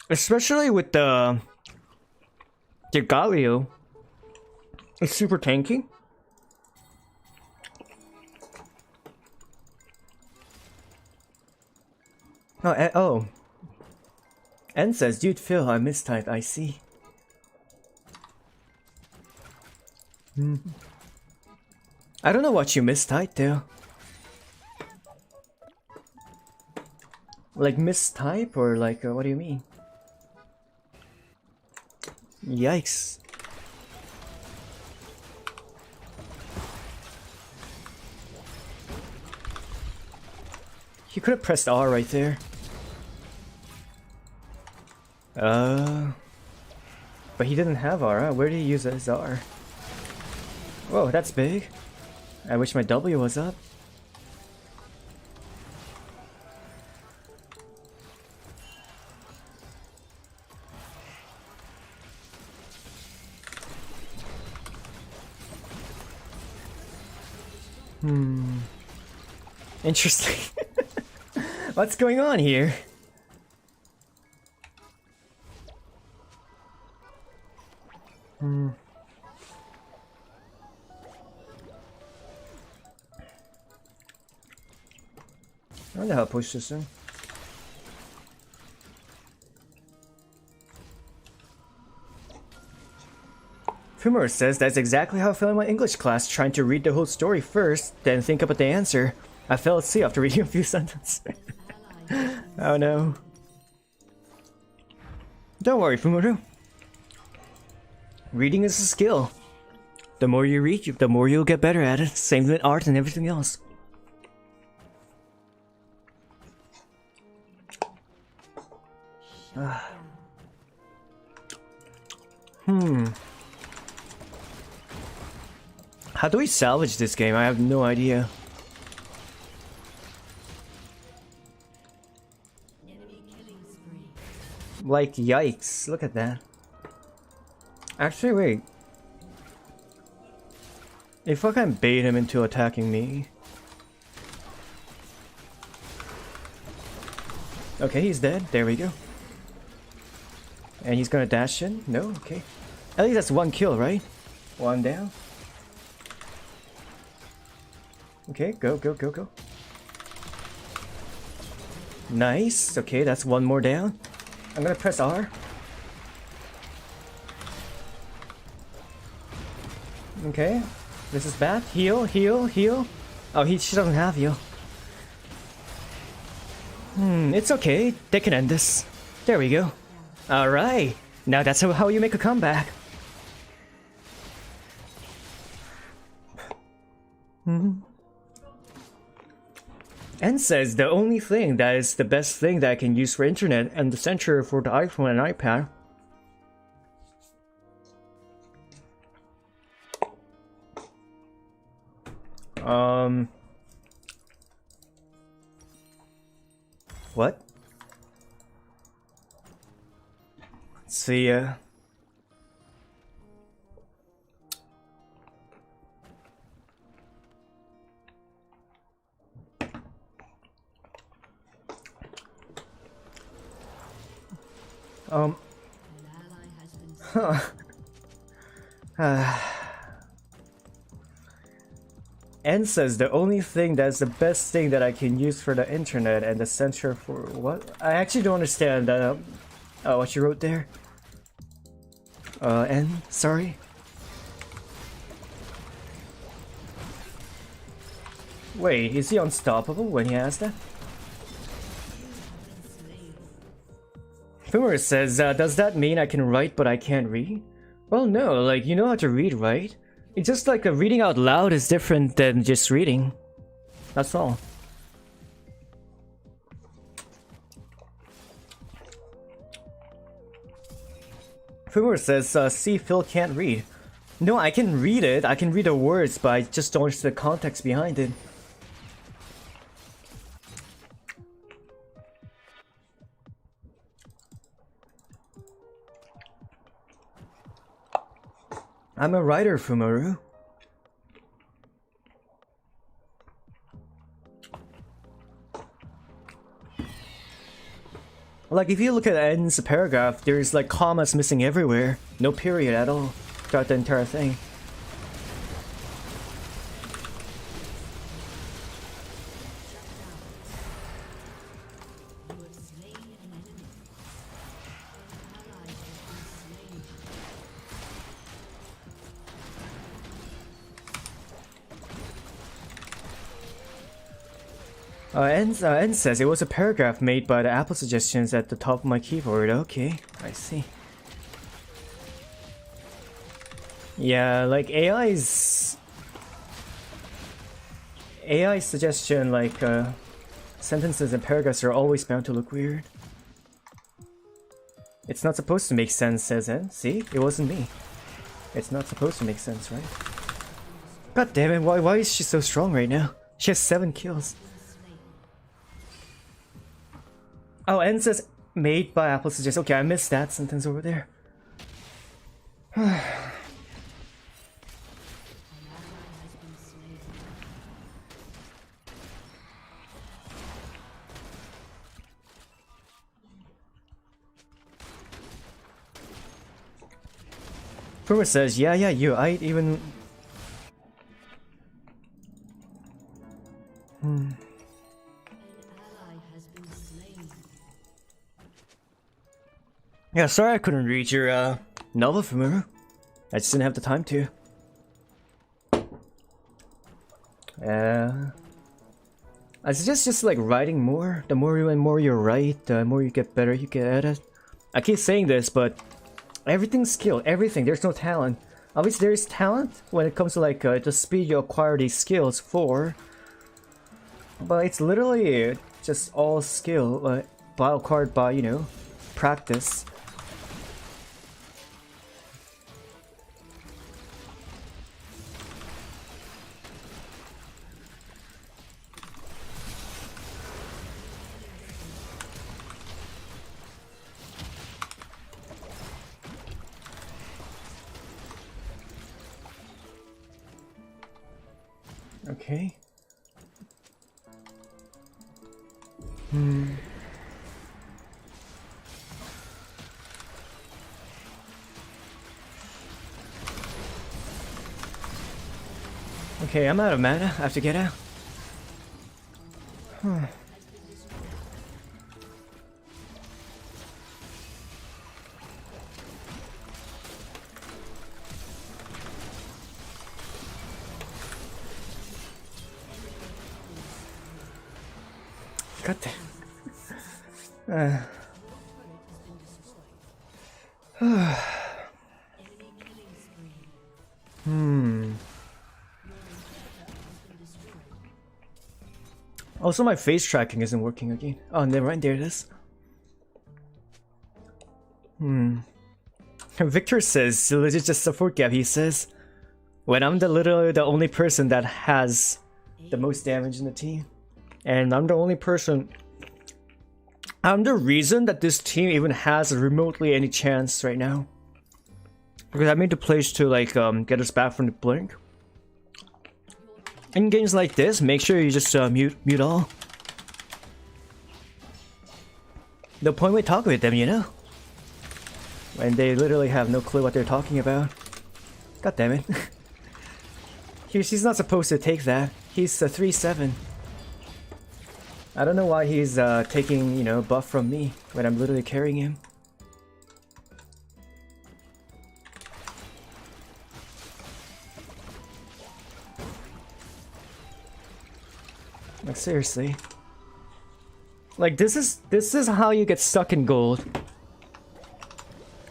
Especially with the Galio. It's super tanky. Oh, N says, dude Phil, I mistyped, I see. I don't know what you mistyped though. Like mistype or like, what do you mean? Yikes. He could have pressed R right there. But he didn't have R, huh? Where did he use his R? Whoa, that's big. I wish my W was up. Interesting. What's going on here? I wonder how to push this in. Fumor says that's exactly how I felt in my English class, trying to read the whole story first, then think about the answer. I fell asleep after reading a few sentences. Oh no. Don't worry, Fumuru. Reading is a skill. The more you read, the more you'll get better at it. Same with art and everything else. How do we salvage this game? I have no idea. Like, yikes. Look at that. Actually, wait. If I can bait him into attacking me. Okay, he's dead. There we go. And he's gonna dash in? No? Okay. At least that's one kill, right? One down. Okay, go, go, go, go. Nice. Okay, that's one more down. I'm gonna press R. Okay. This is bad. Heal, heal, heal. Oh, she doesn't have heal. It's okay. They can end this. There we go. Alright. Now that's how you make a comeback. And says the only thing that is the best thing that I can use for internet and the censor for the iPhone and iPad. What? Let's see, N says the only thing that's the best thing that I can use for the internet and the censor for what? I actually don't understand what you wrote there. N, sorry. Wait, is he unstoppable when he has that? Fumer says, does that mean I can write but I can't read? Well, no, like, you know how to read, right? It's just like reading out loud is different than just reading. That's all. Fumer says, see, Phil can't read. No, I can read it. I can read the words, but I just don't understand the context behind it. I'm a writer, Fumaru. Like, if you look at N's paragraph, there's like commas missing everywhere. No period at all throughout the entire thing. N says it was a paragraph made by the Apple suggestions at the top of my keyboard. Okay, I see. Yeah, like AI suggestion, like sentences and paragraphs are always bound to look weird. It's not supposed to make sense, says N. See, it wasn't me. It's not supposed to make sense, right? God damn it! Why is she so strong right now? She has 7 kills. Oh, N says made by Apple suggests. Okay, I missed that sentence over there. Furmer says, yeah, I even... Yeah, sorry I couldn't read your novel, Fumuru. I just didn't have the time to. I suggest just like writing more. The more you write, the more you get better you get at it. I keep saying this, but everything's skill. Everything. There's no talent. Obviously, there is talent when it comes to like the speed you acquire these skills for. But it's literally just all skill, by acquired by, you know, practice. Okay. Okay, I'm out of mana. I have to get out. Got that. Also, my face tracking isn't working again. Oh, never mind. There it is. Victor says, so legit just support gap. He says, when I'm literally the only person that has the most damage in the team, and I'm the only person. I'm the reason that this team even has remotely any chance right now. Because I made the pledge to like get us back from the blink. In games like this, make sure you just mute all. The point we talk with them, you know, when they literally have no clue what they're talking about. God damn it! He's not supposed to take that. He's a 3/7. I don't know why he's taking, you know, buff from me when I'm literally carrying him. Like seriously. Like this is how you get stuck in gold.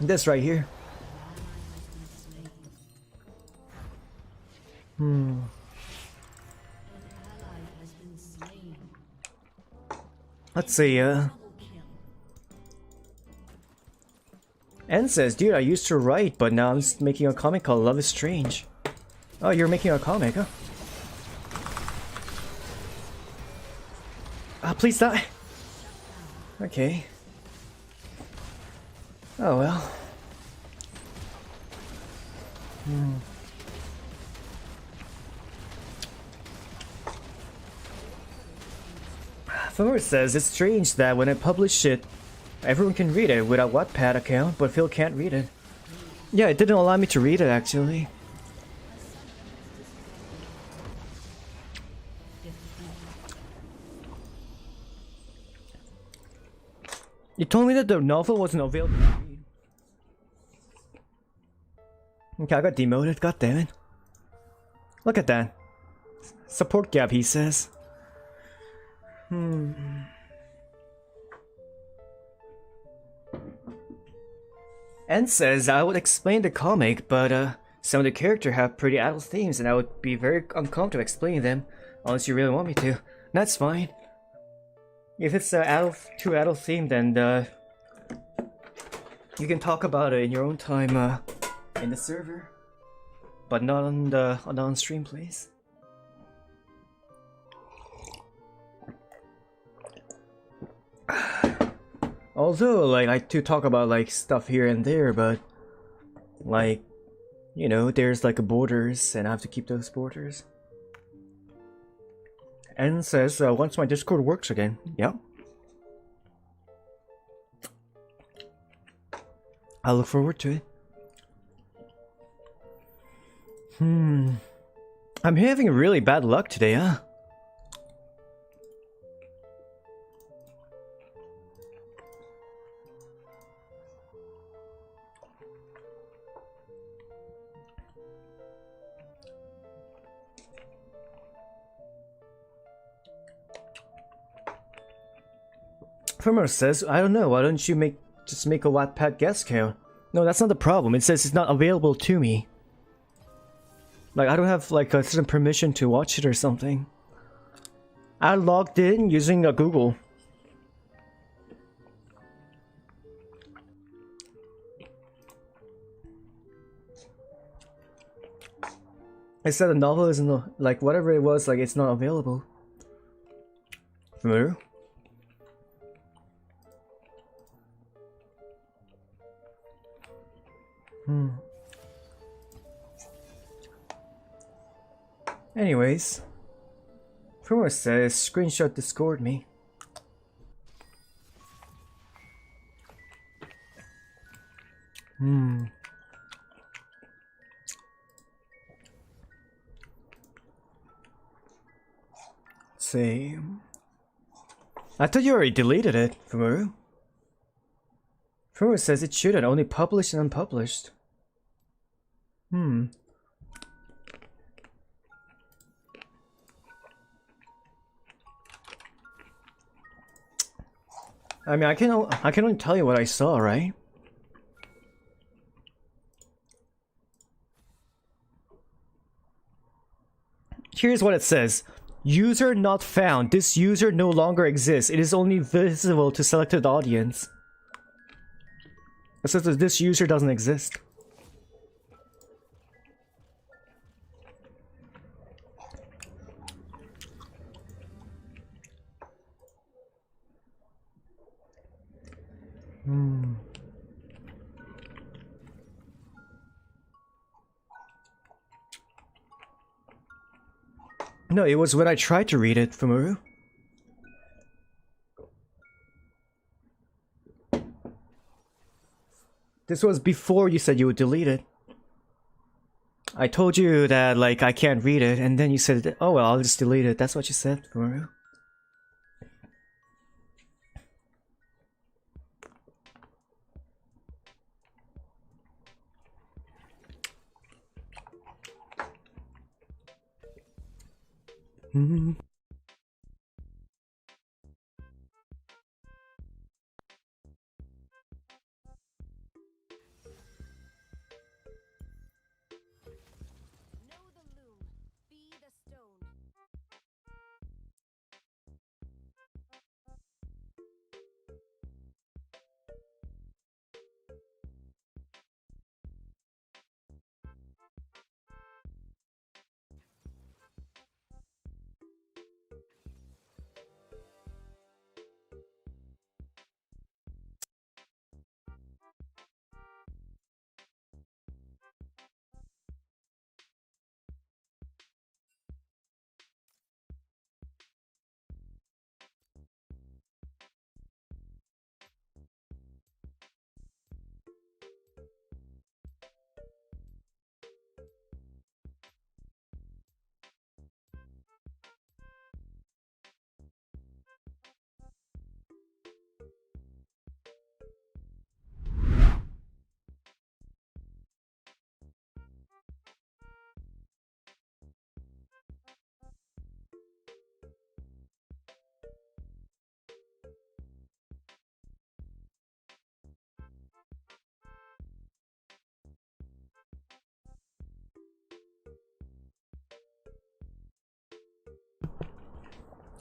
This right here. Let's see, N says, dude, I used to write, but now I'm just making a comic called Love is Strange. Oh, you're making a comic, huh? Ah, please die. Okay. Oh well. Thor says it's strange that when I publish it, everyone can read it without Wattpad account, but Phil can't read it. Yeah, it didn't allow me to read it actually. You told me that the novel wasn't available to read. Okay, I got demoted, god damn it. Look at that. Support gap, he says. And says I would explain the comic, but some of the characters have pretty adult themes and I would be very uncomfortable explaining them unless you really want me to. That's fine. If it's too adult theme, then you can talk about it in your own time in the server, but not on stream, please. Although, like, I like to talk about like stuff here and there, but like, you know, there's like borders, and I have to keep those borders. And says once my Discord works again. Yep. I look forward to it. I'm having really bad luck today, huh? Firmer says, I don't know, why don't you just make a Wattpad guest count? No, that's not the problem. It says it's not available to me. Like, I don't have like a certain permission to watch it or something. I logged in using a Google. I said the novel isn't, like, whatever it was, like, it's not available. Familiar? Anyways. Firmer says, screenshot Discord me. See. I thought you already deleted it, Fumaru. Fumaru says it shouldn't, only published and unpublished. I mean, I can only tell you what I saw, right? Here's what it says. User not found. This user no longer exists. It is only visible to selected audience. It says that this user doesn't exist. No, it was when I tried to read it, Fumaru. This was before you said you would delete it. I told you that, like, I can't read it, and then you said, oh well, I'll just delete it. That's what you said, Fumaru.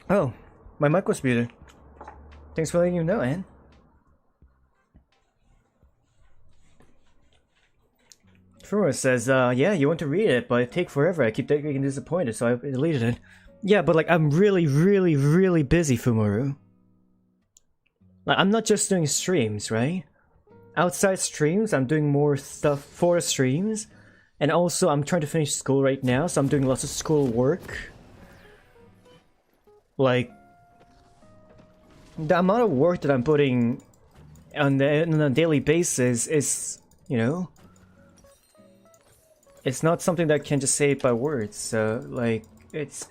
Oh, my mic was muted. Thanks for letting you know, Anne. Furor says, yeah, you want to read it, but it takes forever. I keep getting disappointed, so I deleted it. Yeah, but like, I'm really busy, Fumaru. Like, I'm not just doing streams, right? Outside streams, I'm doing more stuff for streams. And also, I'm trying to finish school right now, so I'm doing lots of school work. Like, the amount of work that I'm putting on a daily basis is, you know, it's not something that I can just say by words. So, like, it's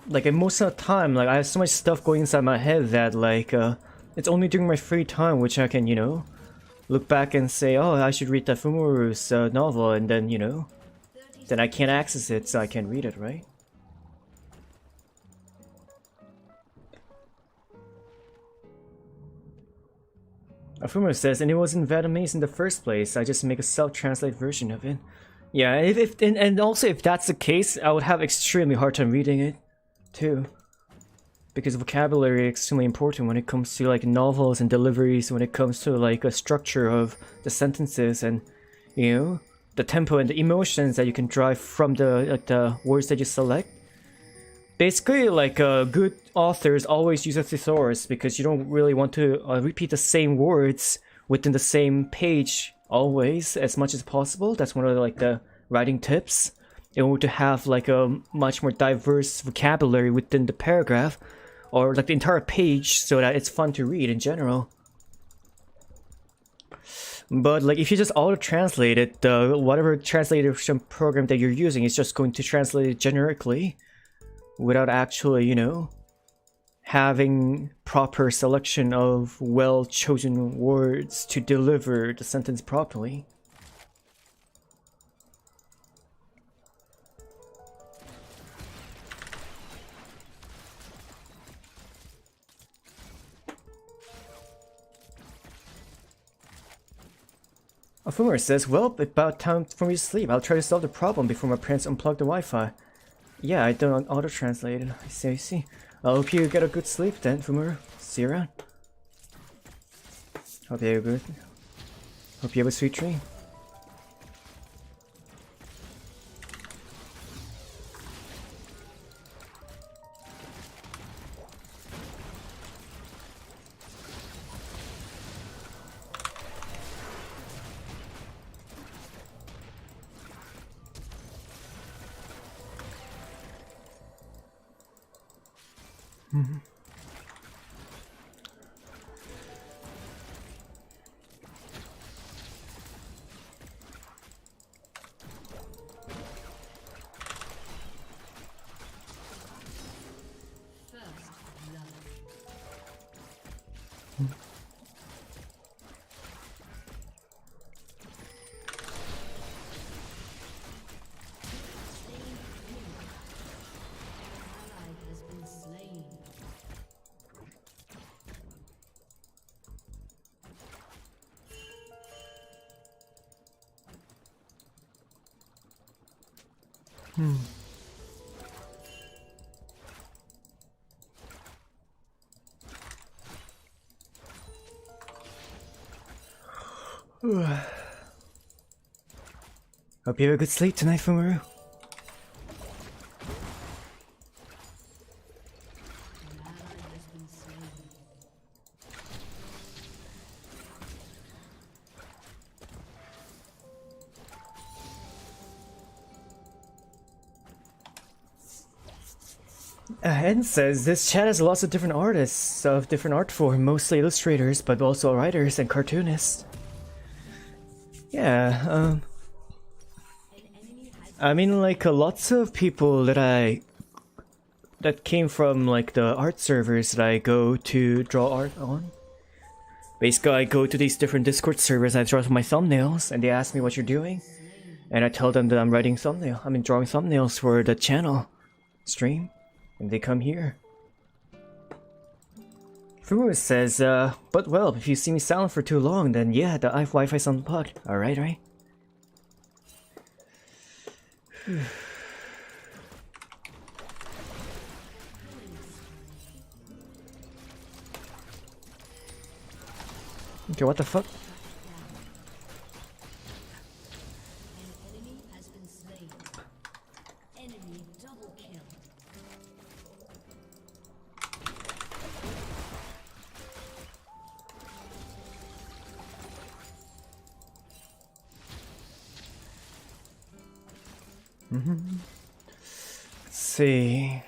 like, and most of the time, like, I have so much stuff going inside my head that, like, it's only during my free time which I can, you know, look back and say, oh, I should read that Fumaru's novel, and then, you know, then I can't access it, so I can't read it, right? Afumo says, and it wasn't that amazing in the first place. I just make a self-translate version of it. Yeah, and also if that's the case, I would have extremely hard time reading it, too. Because vocabulary is extremely important when it comes to like novels and deliveries, when it comes to like a structure of the sentences and, you know, the tempo and the emotions that you can drive from the words that you select. Basically, like good authors always use a thesaurus because you don't really want to repeat the same words within the same page always as much as possible. That's one of the writing tips in order to have like a much more diverse vocabulary within the paragraph or like the entire page so that it's fun to read in general. But like if you just auto-translate it, whatever translation program that you're using is just going to translate it generically without actually, you know, having proper selection of well-chosen words to deliver the sentence properly. Afumar says, well, about time for me to sleep. I'll try to solve the problem before my parents unplug the Wi-Fi. Yeah, I don't auto-translate it. I see. I hope you get a good sleep then, Fumura. See you around. Hope you have a good... Hope you have a sweet dream. Hope you have a good sleep tonight, Fumuru. Ed says this chat has lots of different artists of different art form, mostly illustrators, but also writers and cartoonists. Yeah, I mean, like, lots of people that came from, like, the art servers that I go to draw art on. Basically, I go to these different Discord servers, I draw my thumbnails, and they ask me what you're doing. And I tell them that I'm drawing thumbnails for the channel stream. And they come here. Fumura says, but well, if you see me silent for too long, then yeah, the Wi-Fi's unplugged. Alright, right? Okay, what the fuck? Let's see.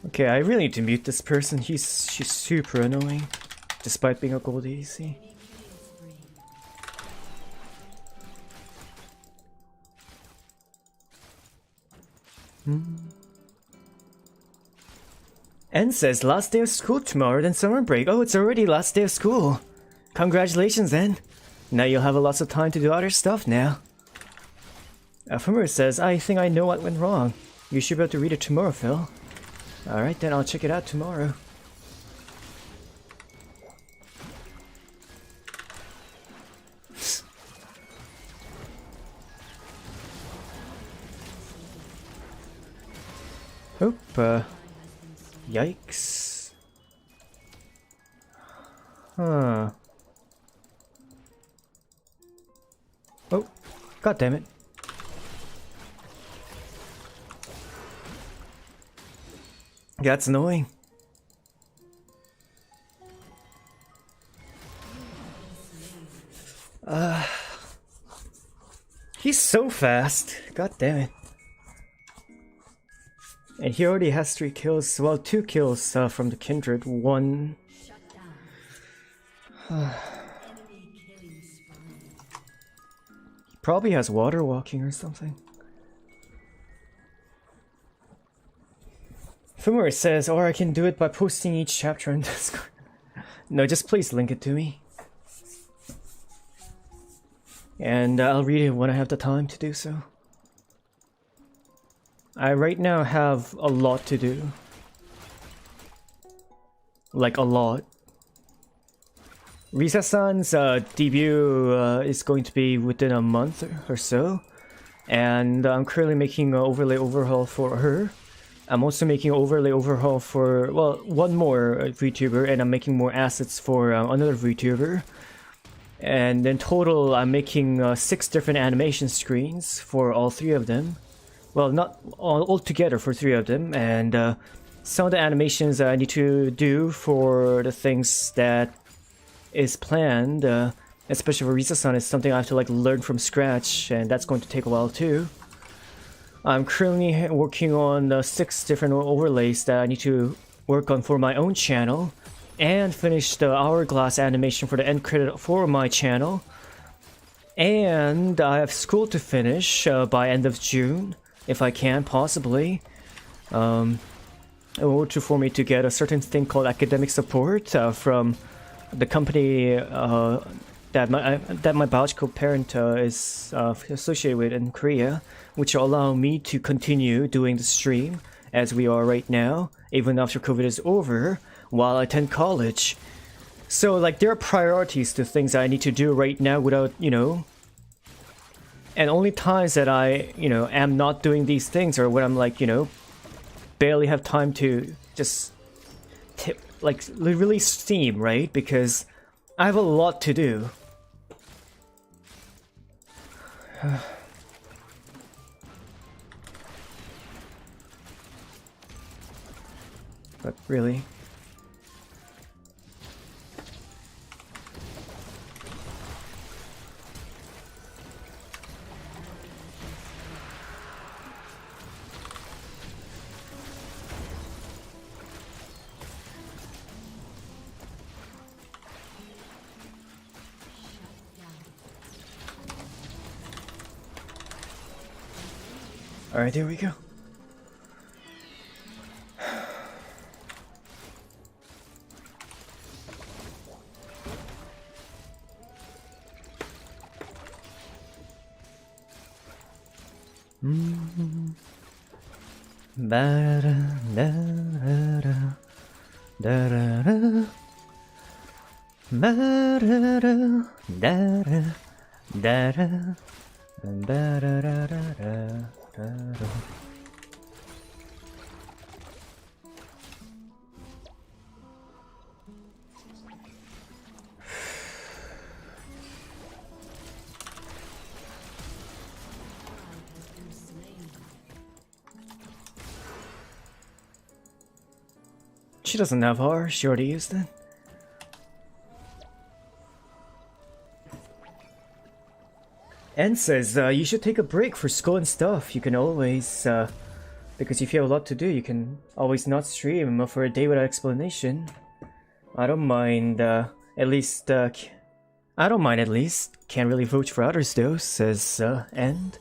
Okay, I really need to mute this person. She's super annoying, despite being a gold AC. N says last day of school tomorrow, then summer break. Oh, it's already last day of school. Congratulations, N. Now you'll have lots of time to do other stuff now. Fumura says, I think I know what went wrong. You should be able to read it tomorrow, Phil. Alright, then I'll check it out tomorrow. Oop, yikes. Huh. Oh, god damn it. That's annoying. He's so fast. God damn it. And he already has 3 kills. Well, 2 kills from the Kindred. 1. He probably has water walking or something. Fumura says, or I can do it by posting each chapter on Discord. No, just please link it to me. And I'll read it when I have the time to do so. I right now have a lot to do. Like a lot. Risa-san's debut is going to be within a month or so. And I'm currently making an overlay overhaul for her. I'm also making an overlay overhaul for, well, one more VTuber, and I'm making more assets for another VTuber. And in total, I'm making 6 different animation screens for all 3 of them. Well, not all together for 3 of them, and some of the animations I need to do for the things that is planned, especially for Risa-san, is something I have to like learn from scratch, and that's going to take a while too. I'm currently working on 6 different overlays that I need to work on for my own channel, and finish the hourglass animation for the end credit for my channel. And I have school to finish by end of June, if I can, possibly. In order for me to get a certain thing called academic support from the company that my biological parent is associated with in Korea, which will allow me to continue doing the stream as we are right now, even after COVID is over, while I attend college. So, like, there are priorities to things that I need to do right now without, you know... And only times that I, you know, am not doing these things are when I'm, like, you know, barely have time to just, like, release steam, right? Because I have a lot to do. But really... Alright, there we go. She doesn't have R, she already used it. N says, you should take a break for school and stuff. You can always, because if you have a lot to do, you can always not stream for a day without explanation. I don't mind, at least. I don't mind at least. Can't really vote for others though, says, N.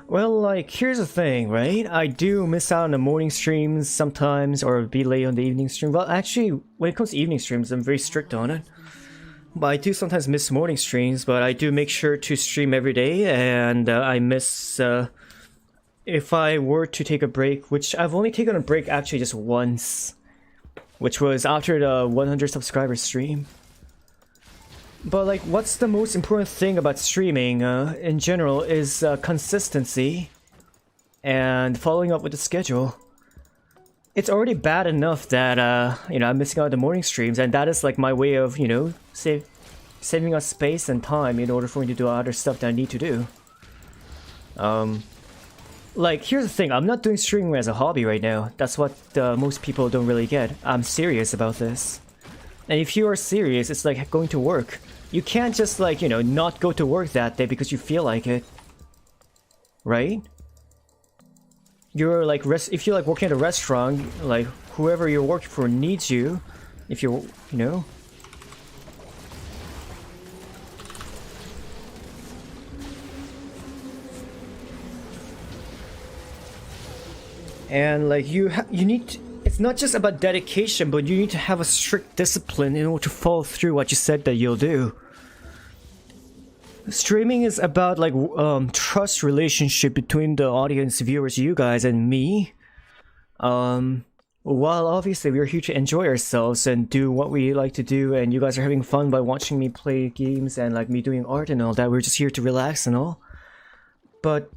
Well, like, here's the thing, right? I do miss out on the morning streams sometimes, or be late on the evening stream. Well, actually, when it comes to evening streams, I'm very strict on it. But I do sometimes miss morning streams, but I do make sure to stream every day, and I miss, if I were to take a break, which I've only taken a break actually just once, which was after the 100 subscriber stream. But like, what's the most important thing about streaming in general is consistency and following up with the schedule. It's already bad enough that you know, I'm missing out the morning streams, and that is like my way of, you know, saving us space and time in order for me to do other stuff that I need to do. Like, here's the thing, I'm not doing streaming as a hobby right now. That's what most people don't really get. I'm serious about this. And if you are serious, it's like going to work. You can't just like, you know, not go to work that day because you feel like it. Right? You're like, if you're like working at a restaurant, like whoever you're working for needs you. If you're, you know. And like you need to, it's not just about dedication, but you need to have a strict discipline in order to follow through what you said that you'll do. Streaming is about like trust relationship between the audience, viewers, you guys, and me. While obviously we're here to enjoy ourselves and do what we like to do, and you guys are having fun by watching me play games and like me doing art and all that, we're just here to relax and all. But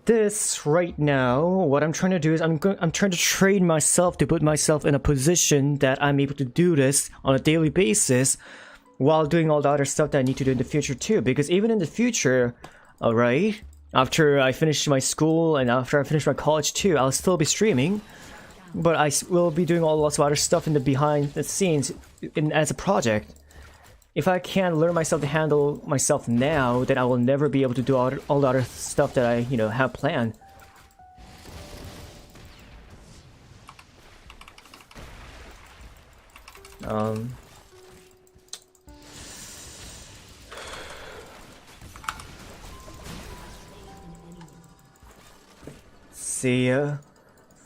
this right now, what I'm trying to do is I'm trying to train myself to put myself in a position that I'm able to do this on a daily basis while doing all the other stuff that I need to do in the future too. Because even in the future, alright, after I finish my school and after I finish my college too, I'll still be streaming. But I will be doing lots of other stuff in the behind the scenes as a project. If I can't learn myself to handle myself now, then I will never be able to do all the other stuff that I, you know, have planned. See,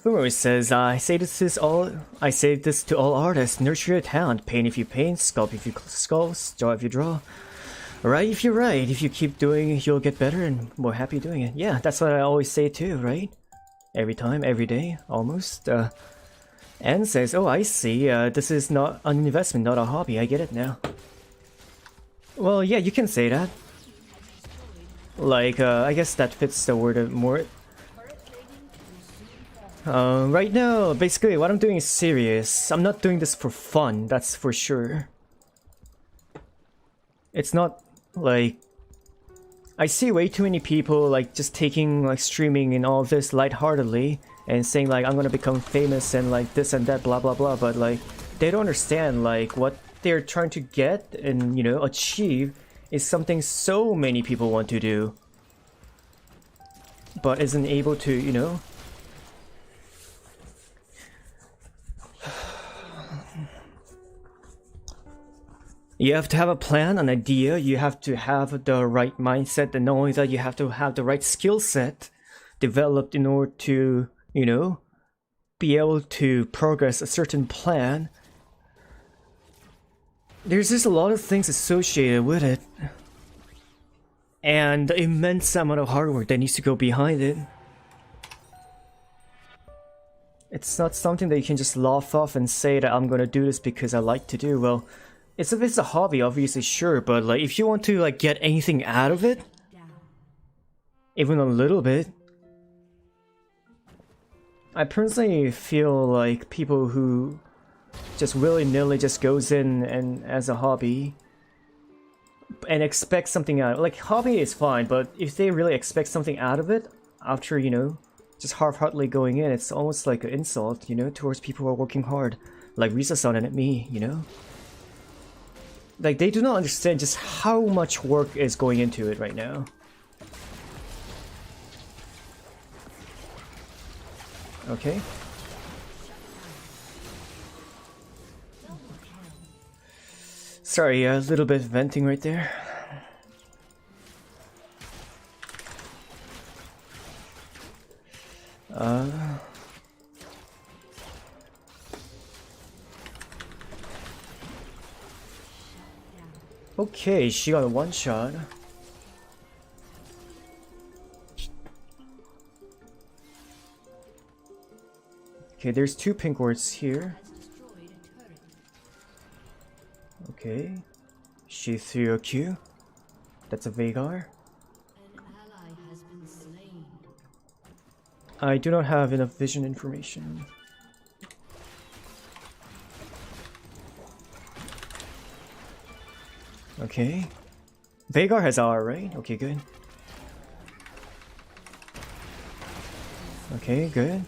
Fumori says, I say this to all artists: nurture your talent, paint if you paint, sculpt if you sculpt, draw if you draw, write if you write. If you keep doing it, you'll get better and more happy doing it. Yeah, that's what I always say too, right? Every time, every day, almost. Anne says, oh, I see, this is not an investment, not a hobby, I get it now. Well, yeah, you can say that. Like, I guess that fits the word more. Right now, basically, what I'm doing is serious. I'm not doing this for fun, that's for sure. It's not, like... I see way too many people, like, just taking, like, streaming and all this lightheartedly and saying, like, I'm gonna become famous and, like, this and that, blah blah blah, but, like, they don't understand, like, what they're trying to get and, you know, achieve is something so many people want to do, but isn't able to, you know... You have to have a plan, an idea, you have to have the right mindset, and not only that, you have to have the right skill set developed in order to, you know, be able to progress a certain plan. There's just a lot of things associated with it. And the immense amount of hard work that needs to go behind it. It's not something that you can just laugh off and say that I'm gonna do this because I like to do. Well, if it's a hobby, obviously, sure, but like if you want to like get anything out of it, even a little bit, I personally feel like people who just willy-nilly just goes in and as a hobby and expect something out, like hobby is fine, but if they really expect something out of it after, you know, just half-heartedly going in, it's almost like an insult, you know, towards people who are working hard, like Risa-san and me, you know. Like, they do not understand just how much work is going into it right now. Okay. Sorry, a little bit venting right there. Okay, she got a one-shot. Okay, there's 2 pink wards here. Okay. She threw a Q. That's a Vagar. I do not have enough vision information. Okay. Vagar has R, right? Okay, good. Okay, good.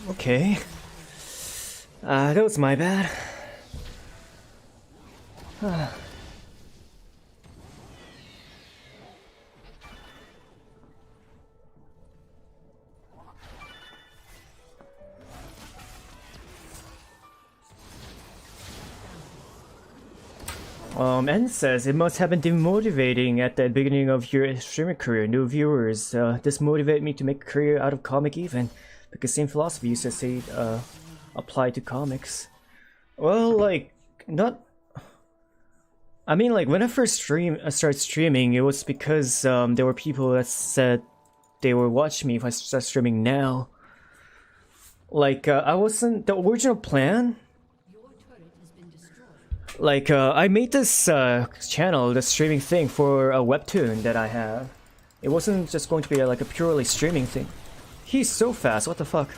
Okay. That was my bad. N says it must have been demotivating at the beginning of your streaming career. New viewers, this motivated me to make a career out of comic even, because same philosophy used to say apply to comics. Well, like not. I mean, like when I first started streaming, it was because there were people that said they would watch me if I start streaming now. Like I wasn't the original plan. Like, I made this channel, the streaming thing, for a webtoon that I have. It wasn't just going to be like a purely streaming thing. He's so fast, what the fuck?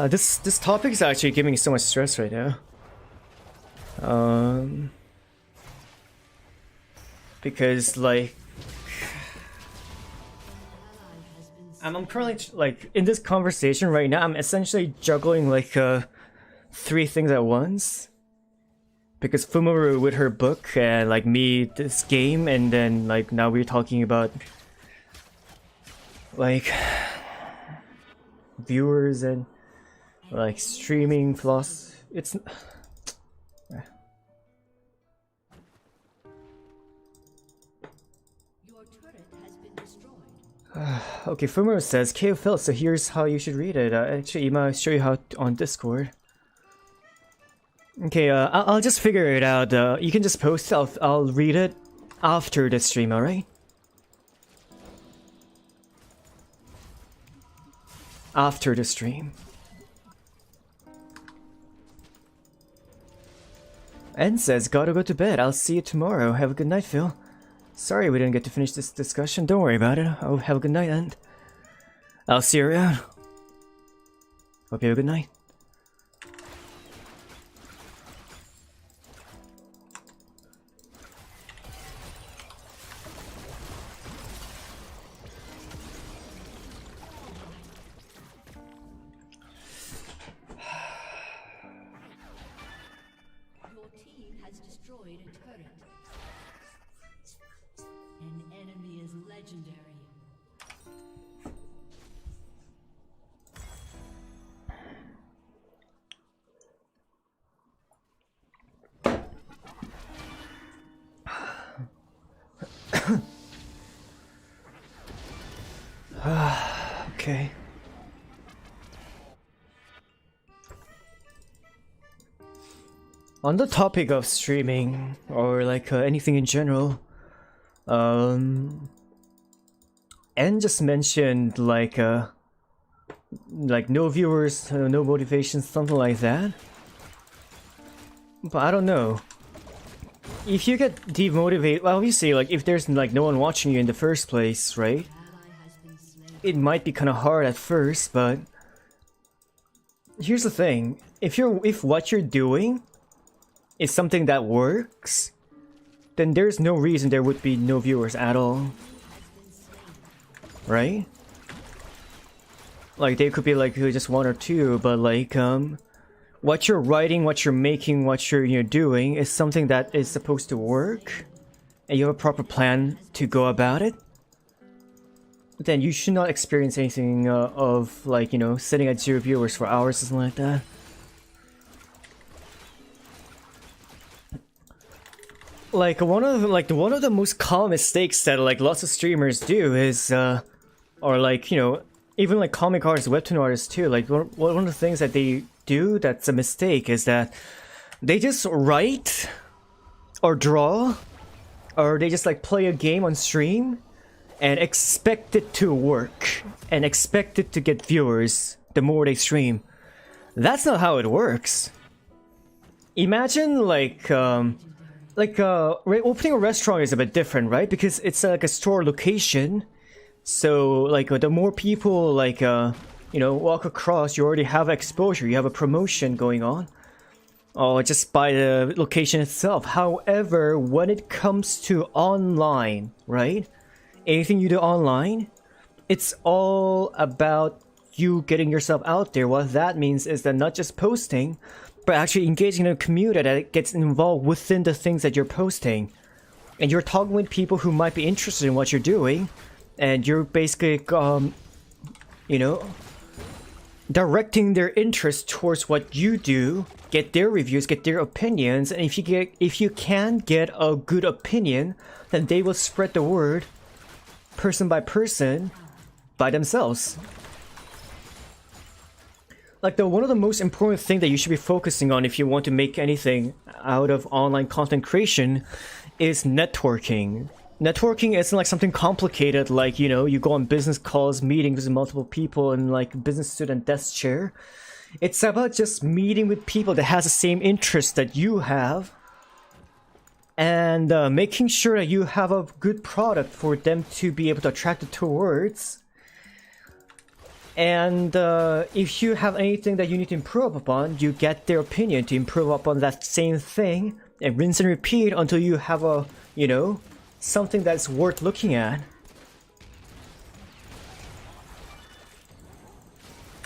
This topic is actually giving me so much stress right now. Because, like... I'm currently, like, in this conversation right now, I'm essentially juggling, like, 3 things at once. Because Fumaru with her book, and, like, me, this game, and then, like, now we're talking about, like, viewers and, like, streaming philosophy. It's... Okay, Fumaru says, KO Phil, so here's how you should read it. Actually, Ima, I'll show you how on Discord. Okay, I'll just figure it out. You can just post it, I'll read it after the stream, alright? After the stream. N says, gotta go to bed, I'll see you tomorrow. Have a good night, Phil. Sorry we didn't get to finish this discussion. Don't worry about it. Oh, have a good night, and I'll see you around. Hope you have a good night. Your team has destroyed a turret. An enemy is legendary. Okay. On the topic of streaming, or like anything in general, N just mentioned like no viewers, no motivation, something like that. But I don't know. If you get demotivated, well, obviously, like if there's like no one watching you in the first place, right? It might be kind of hard at first, but here's the thing: if what you're doing is something that works, then there's no reason there would be no viewers at all, right? Like they could be like just 1 or 2, but like what you're writing, what you're making, what you're doing is something that is supposed to work, and you have a proper plan to go about it. Then you should not experience anything of like sitting at 0 viewers for hours or something like that. like one of the most common mistakes that like lots of streamers do is or like, you know, even like comic artists, webtoon artists too, like one of the things that they do that's a mistake is that they just write or draw or they just like play a game on stream and expect it to work and expect it to get viewers the more they stream. That's not how it works. Imagine opening a restaurant is a bit different, right? Because it's like a store location. So like the more people like you know, walk across, you already have exposure, you have a promotion going on. Or just by the location itself. However, when it comes to online, right? Anything you do online, it's all about you getting yourself out there. What that means is that not just posting, but actually engaging in a community that gets involved within the things that you're posting. And you're talking with people who might be interested in what you're doing, and you're basically, you know, directing their interest towards what you do, get their reviews, get their opinions, and if you can get a good opinion, then they will spread the word person by person by themselves. Like one of the most important thing that you should be focusing on if you want to make anything out of online content creation is networking. Networking isn't like something complicated like, you know, you go on business calls, meetings with multiple people in like business student desk chair. It's about just meeting with people that has the same interest that you have and making sure that you have a good product for them to be able to attract it towards. And if you have anything that you need to improve upon, you get their opinion to improve upon that same thing and rinse and repeat until you have a, you know, something that's worth looking at.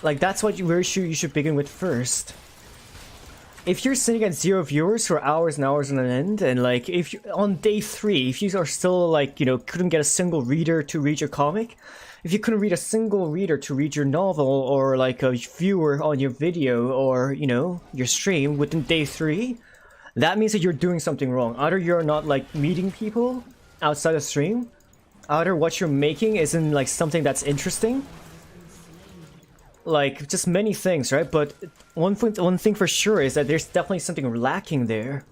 Like that's what you should begin with first. If you're sitting at 0 viewers for hours and hours on end, and like if you, on day 3, if you are still like, you know, couldn't get a single reader to read your comic, if you couldn't read a single reader to read your novel, or like a viewer on your video, or, you know, your stream within day 3, that means that you're doing something wrong. Either you're not like meeting people outside the stream, either what you're making isn't like something that's interesting. Like, just many things, right? But one thing for sure is that there's definitely something lacking there.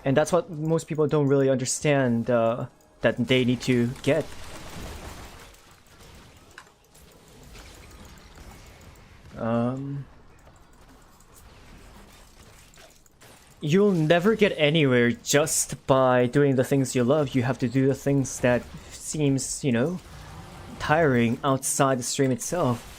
And that's what most people don't really understand that they need to get. You'll never get anywhere just by doing the things you love. You have to do the things that seems, you know, tiring outside the stream itself.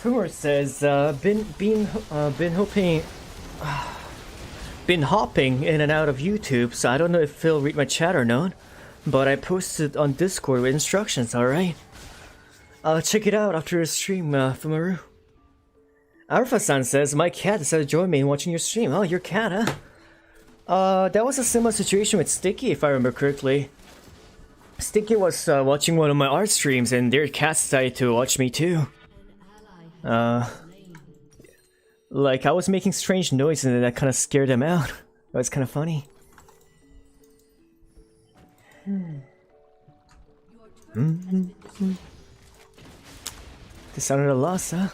Fumor says, been hopping in and out of YouTube, so I don't know if Phil read my chat or not, but I posted on Discord with instructions. All right, check it out after the stream, Fumaru. Alpha-san says, my cat decided to join me in watching your stream. Oh, your cat, huh? That was a similar situation with Sticky, if I remember correctly. Sticky was watching one of my art streams, and their cat decided to watch me too. Like, I was making strange noises, and that kind of scared them out. It was kind of funny. This sounded a loss, huh?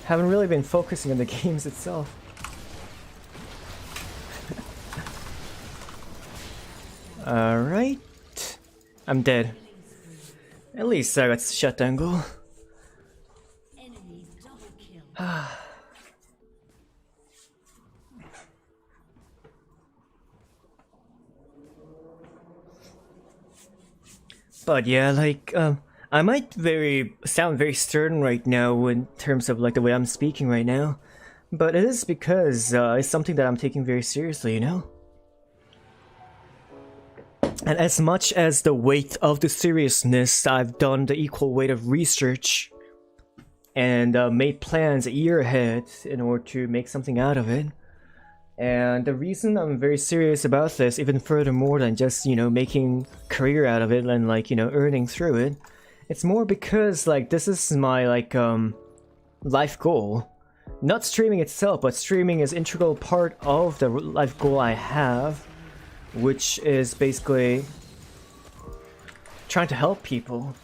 Haven't really been focusing on the games itself. Alright. I'm dead. At least I got shot angle. But yeah, like, I might sound very stern right now in terms of like the way I'm speaking right now, but it is because it's something that I'm taking very seriously, you know? And as much as the weight of the seriousness, I've done the equal weight of research and made plans a year ahead in order to make something out of it. And the reason I'm very serious about this, even furthermore than just, you know, making career out of it and like, you know, earning through it, it's more because like this is my like life goal. Not streaming itself, but streaming is integral part of the life goal I have, which is basically trying to help people.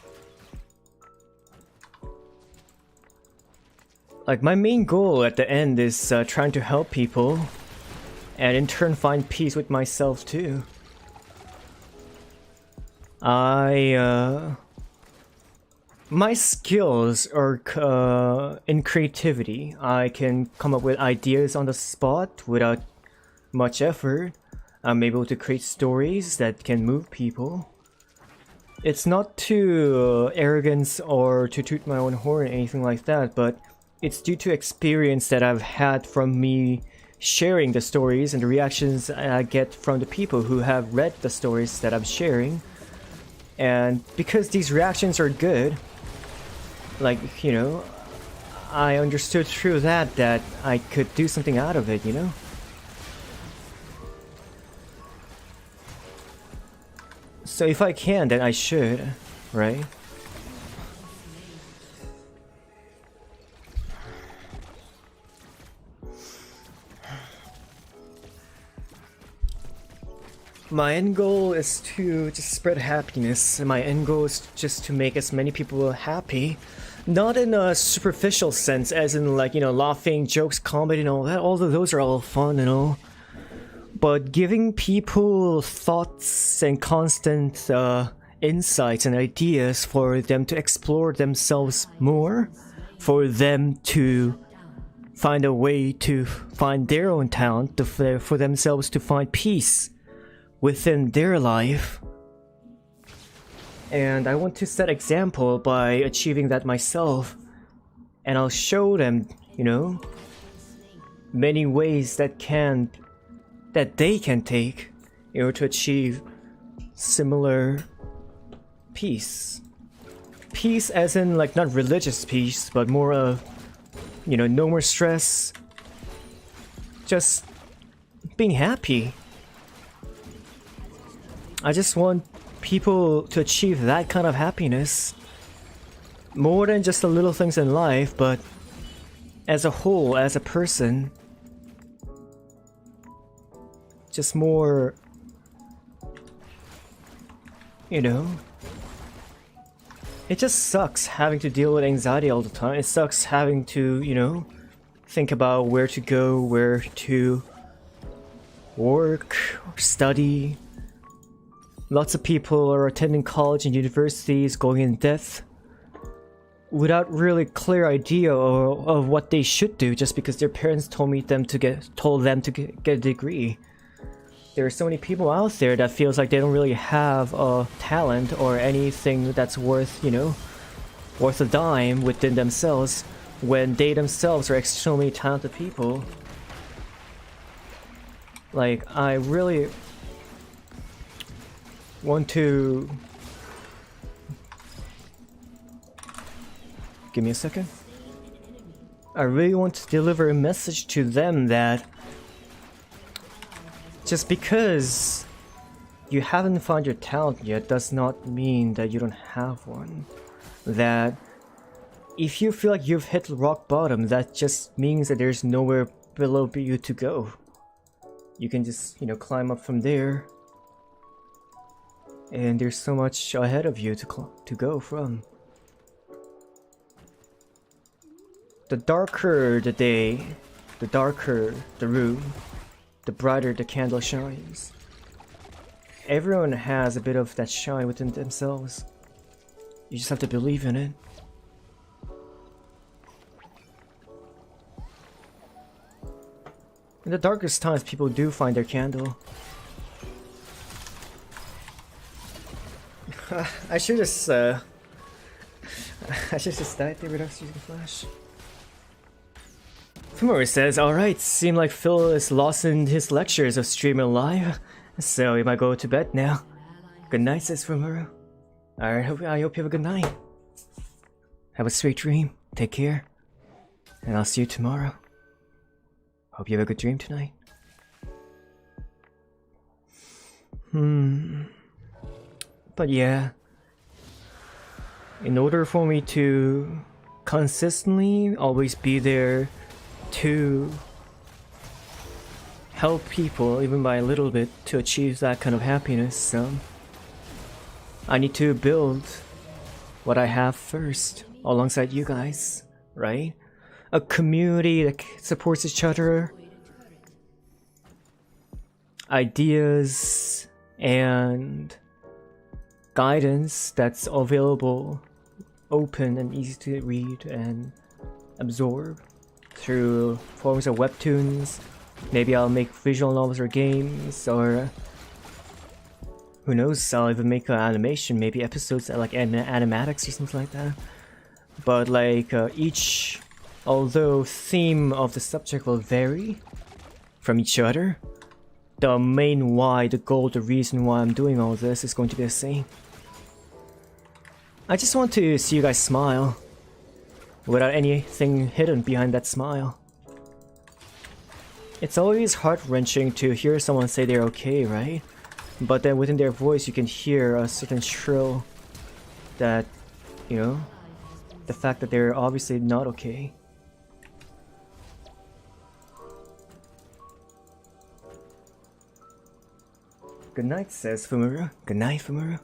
Like my main goal at the end is trying to help people, and in turn find peace with myself too. My skills are in creativity. I can come up with ideas on the spot without much effort. I'm able to create stories that can move people. It's not to arrogance or to toot my own horn or anything like that, but it's due to experience that I've had from me sharing the stories and the reactions I get from the people who have read the stories that I'm sharing. And because these reactions are good, like, you know, I understood through that I could do something out of it, you know? So if I can, then I should, right? My end goal is to just spread happiness, and my end goal is just to make as many people happy. Not in a superficial sense, as in like, you know, laughing, jokes, comedy and all that, although those are all fun and all. But giving people thoughts and constant insights and ideas for them to explore themselves more, for them to find a way to find their own talent, for themselves to find peace within their life. And I want to set example by achieving that myself, and I'll show them, you know, many ways that they can take in order to achieve similar peace. Peace as in like not religious peace, but more of, you know, no more stress, just being happy. I just want people to achieve that kind of happiness. More than just the little things in life, but as a whole, as a person. Just more, you know. It just sucks having to deal with anxiety all the time. It sucks having to, you know, think about where to go, where to work, or study. Lots of people are attending college and universities, going in depth, without really clear idea of what they should do, just because their parents told them to get a degree. There are so many people out there that feels like they don't really have a talent or anything that's worth, you know, worth a dime within themselves, when they themselves are extremely talented people. Like, I really want to... Give me a second. I really want to deliver a message to them that just because you haven't found your talent yet does not mean that you don't have one. That if you feel like you've hit rock bottom, that just means that there's nowhere below you to go. You can just, you know, climb up from there. And there's so much ahead of you to go from. The darker the day, the darker the room, the brighter the candle shines. Everyone has a bit of that shine within themselves. You just have to believe in it. In the darkest times, people do find their candle. I should just died there without using flash. Fumura says, alright, seem like Phil is lost in his lectures of streaming live, so he might go to bed now. Good night, says Fumura. Alright, I hope you have a good night. Have a sweet dream, take care, and I'll see you tomorrow. Hope you have a good dream tonight. But yeah, in order for me to consistently always be there to help people, even by a little bit, to achieve that kind of happiness, I need to build what I have first, alongside you guys, right? A community that supports each other, ideas, and guidance that's available, open and easy to read and absorb through forms of webtoons. Maybe I'll make visual novels or games, or who knows, I'll even make an animation, maybe episodes that like animatics or something like that. But like each, although theme of the subject will vary from each other, the main why, the goal, the reason why I'm doing all this is going to be the same. I just want to see you guys smile without anything hidden behind that smile. It's always heart-wrenching to hear someone say they're okay, right? But then within their voice you can hear a certain shrill that, you know, the fact that they're obviously not okay. Good night, says Fumura. Good night, Fumura.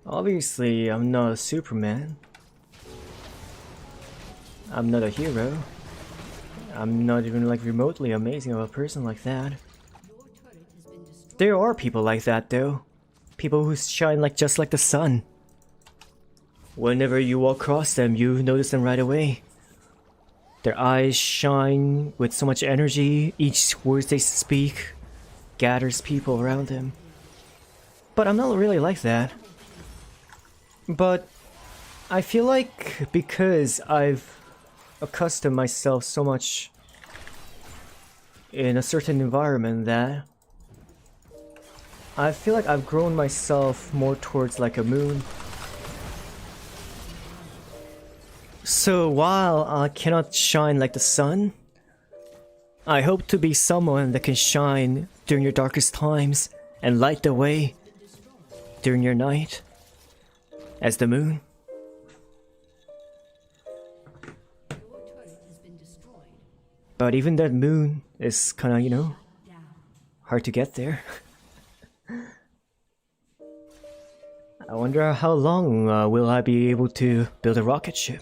Obviously, I'm not a Superman. I'm not a hero. I'm not even like remotely amazing of a person like that. There are people like that though. People who shine like just like the sun. Whenever you walk across them, you notice them right away. Their eyes shine with so much energy. Each word they speak gathers people around them. But I'm not really like that. But I feel like because I've accustomed myself so much in a certain environment that I feel like I've grown myself more towards like a moon. So while I cannot shine like the sun, I hope to be someone that can shine during your darkest times and light the way during your night as the moon. But even that moon is kinda, you know, hard to get there. I wonder how long will I be able to build a rocket ship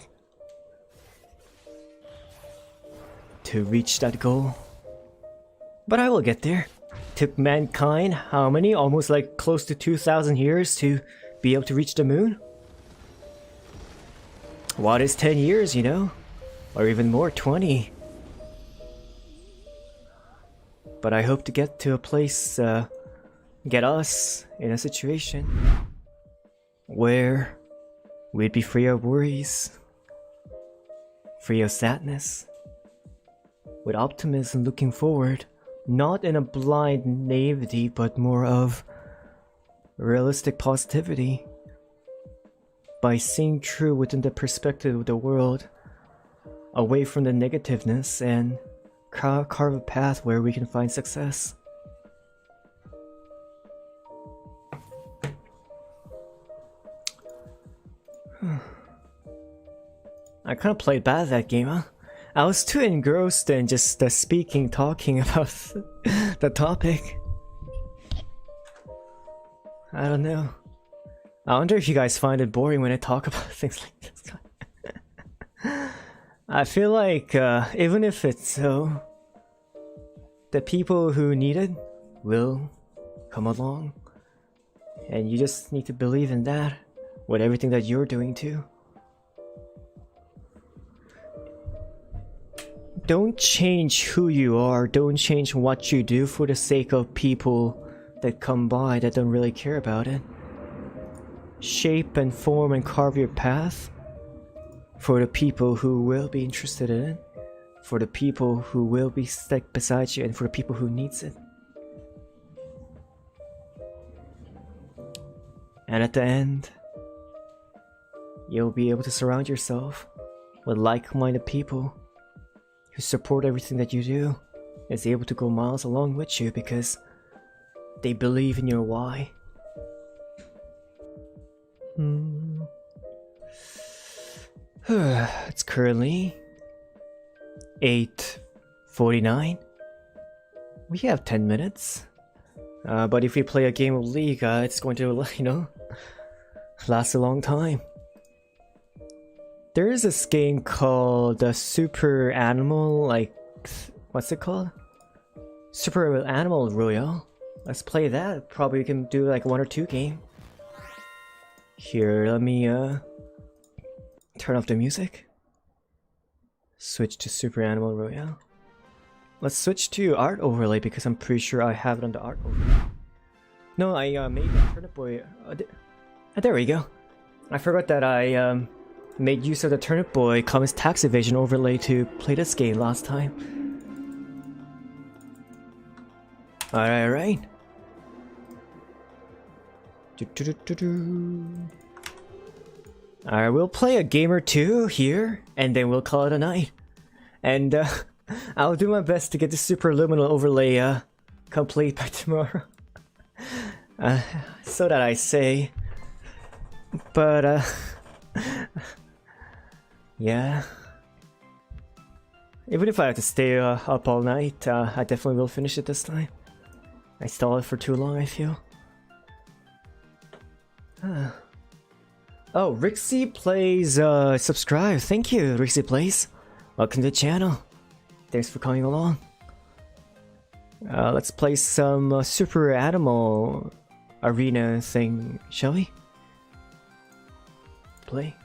to reach that goal. But I will get there. Took mankind how many? Almost like close to 2,000 years to be able to reach the moon? What is 10 years, you know? Or even more, 20. But I hope to get to a place, get us in a situation where we'd be free of worries, free of sadness, with optimism looking forward, not in a blind naivety, but more of realistic positivity, by seeing true within the perspective of the world, away from the negativeness, and carve a path where we can find success. I kind of played bad that game, huh? I was too engrossed in just talking about the topic. I don't know. I wonder if you guys find it boring when I talk about things like this. I feel like even if it's so, the people who need it will come along. And you just need to believe in that with everything that you're doing too. Don't change who you are, don't change what you do for the sake of people that come by that don't really care about it. Shape and form and carve your path for the people who will be interested in it, for the people who will be stuck beside you, and for the people who needs it. And at the end, you'll be able to surround yourself with like-minded people who support everything that you do, is able to go miles along with you, because They believe in your why. It's currently 8:49. We have 10 minutes. But if we play a game of League, it's going to, last a long time. There is this game called Super Animal, what's it called? Super Animal Royale. Let's play that. Probably we can do like 1 or 2 game. Here, let me turn off the music. Switch to Super Animal Royale. Let's switch to art overlay because I'm pretty sure I have it on the art overlay. No, I made the turnip boy. There we go. I forgot that I made use of the turnip boy commons tax evasion overlay to play this game last time. Alright. Alright, we'll play a game or 2 here, and then we'll call it a night. And I'll do my best to get the Superliminal overlay complete by tomorrow. So that I say. But yeah. Even if I have to stay up all night, I definitely will finish it this time. I stalled it for too long, I feel. Oh, Rixie Plays subscribe. Thank you, Rixie Plays. Welcome to the channel. Thanks for coming along. Let's play some Super Animal Arena thing, shall we? Play.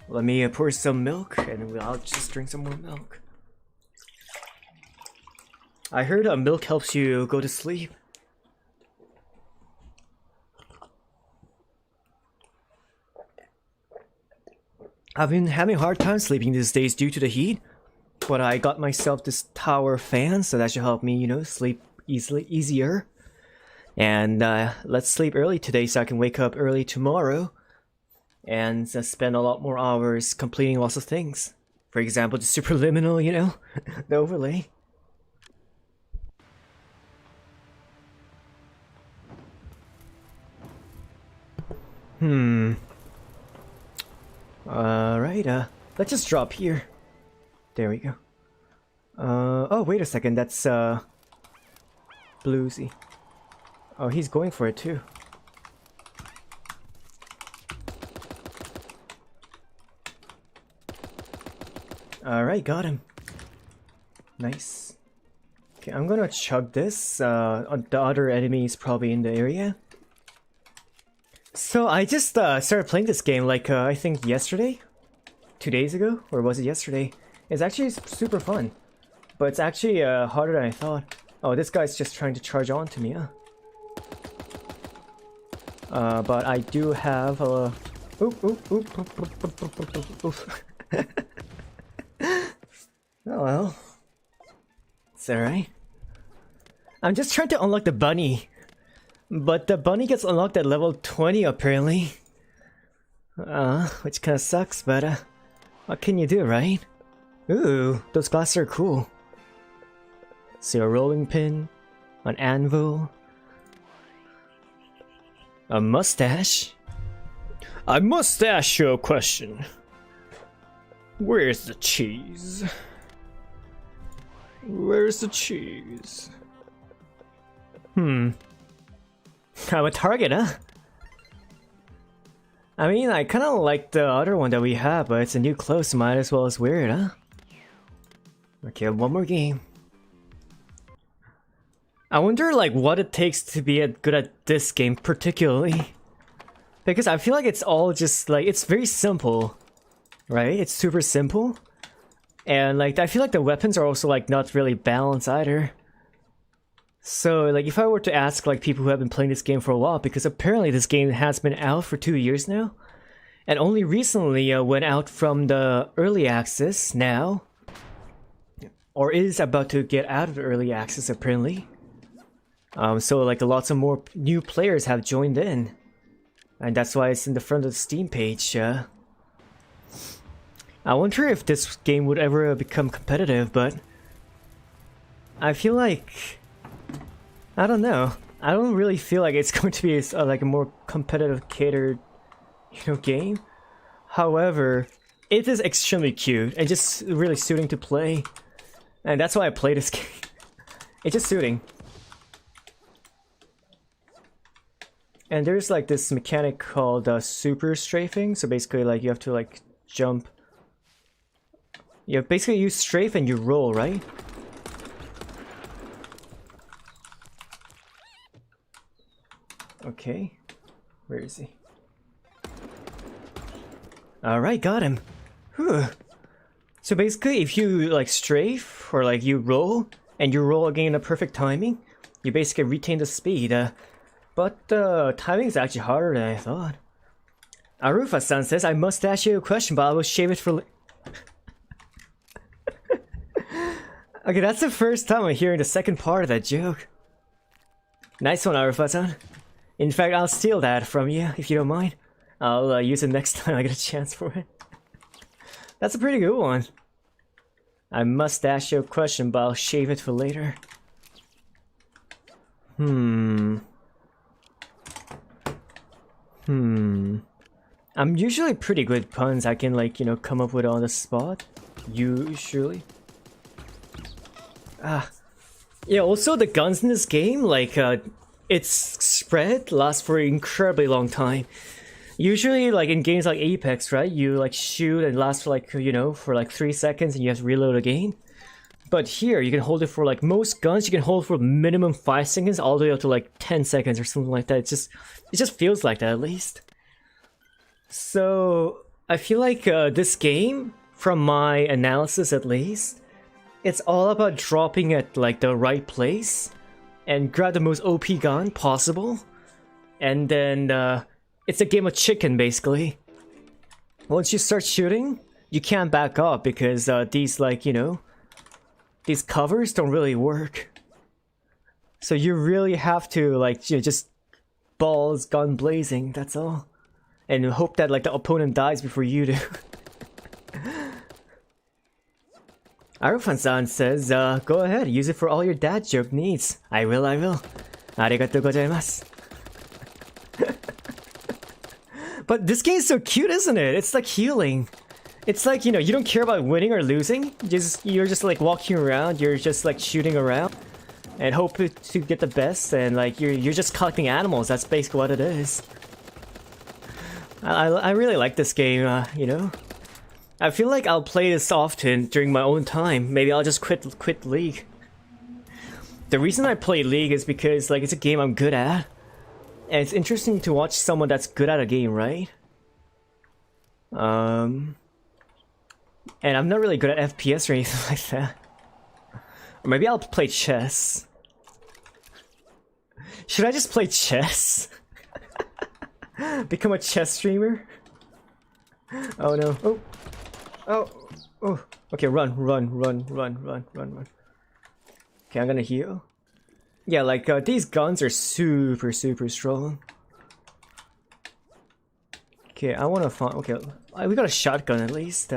Let me pour some milk, and I'll just drink some more milk. I heard milk helps you go to sleep. I've been having a hard time sleeping these days due to the heat, but I got myself this tower fan, so that should help me, sleep easier. And let's sleep early today so I can wake up early tomorrow and spend a lot more hours completing lots of things. For example, the Superliminal, the overlay. Alright, let's just drop here. There we go. Oh, wait a second, that's, Bluesy. Oh, he's going for it too. Alright, got him. Nice. Okay, I'm gonna chug this. The other enemy is probably in the area. So I just started playing this game I think yesterday? 2 days ago? Or was it yesterday? It's actually super fun. But it's actually harder than I thought. Oh, this guy's just trying to charge on to me, huh? But I do have a... Oh well. It's alright. I'm just trying to unlock the bunny. But the bunny gets unlocked at level 20 apparently. Which kinda sucks, but what can you do, right? Ooh, those glasses are cool. See a rolling pin, an anvil, a mustache. I must ask you a question. Where's the cheese? Where's the cheese? I'm a target, huh? I mean, I kinda like the other one that we have, but it's a new close, so might as well as wear it, huh? Okay, one more game. I wonder, what it takes to be good at this game particularly. Because I feel like it's all just, it's very simple. Right? It's super simple. And, I feel like the weapons are also, not really balanced either. So, if I were to ask, people who have been playing this game for a while, because apparently this game has been out for 2 years now, and only recently went out from the early access now, or is about to get out of the early access apparently. So, lots of more new players have joined in, and that's why it's in the front of the Steam page. I wonder if this game would ever become competitive, but I feel like... I don't know. I don't really feel like it's going to be like a more competitive catered, game. However, it is extremely cute and just really suiting to play. And that's why I play this game. It's just suiting. And there's like this mechanic called super strafing. So basically like you have to like jump. Yeah, basically you strafe and you roll, right? Okay. Where is he? Alright, got him. Whew. So basically if you like strafe or like you roll and you roll again in a perfect timing, you basically retain the speed. But timing is actually harder than I thought. Arufa-san says, I must ask you a question, but I will shave it for... Okay, that's the first time I'm hearing the second part of that joke. Nice one, Arufa-san. In fact, I'll steal that from you, if you don't mind. I'll use it next time I get a chance for it. That's a pretty good one. I must ask you a question, but I'll shave it for later. I'm usually pretty good at puns. I can like, come up with on the spot. Usually. Yeah, also the guns in this game, like, its spread lasts for an incredibly long time. Usually, like in games like Apex, right, you like shoot and lasts for like, for like 3 seconds and you have to reload again. But here, you can hold it for like, most guns you can hold for minimum 5 seconds all the way up to like 10 seconds or something like that. It just feels like that at least. So, I feel like this game, from my analysis at least, it's all about dropping at like the right place and grab the most OP gun possible. And then it's a game of chicken basically. Once you start shooting, you can't back up because these like, these covers don't really work. So you really have to like, just balls gun blazing, that's all. And hope that like the opponent dies before you do. Arufan-san says, go ahead, use it for all your dad joke needs. I will. Arigatou gozaimasu. But this game is so cute, isn't it? It's like healing. It's like, you don't care about winning or losing. You're just like walking around, you're just like shooting around and hope to get the best, and like you're just collecting animals. That's basically what it is. I really like this game, I feel like I'll play this often during my own time. Maybe I'll just quit League. The reason I play League is because like it's a game I'm good at. And it's interesting to watch someone that's good at a game, right? And I'm not really good at FPS or anything like that. Or maybe I'll play chess. Should I just play chess? Become a chess streamer? Oh no. Oh. Okay, run. Okay, I'm gonna heal. Yeah, like, these guns are super strong. Okay, I wanna find... Okay, we got a shotgun at least.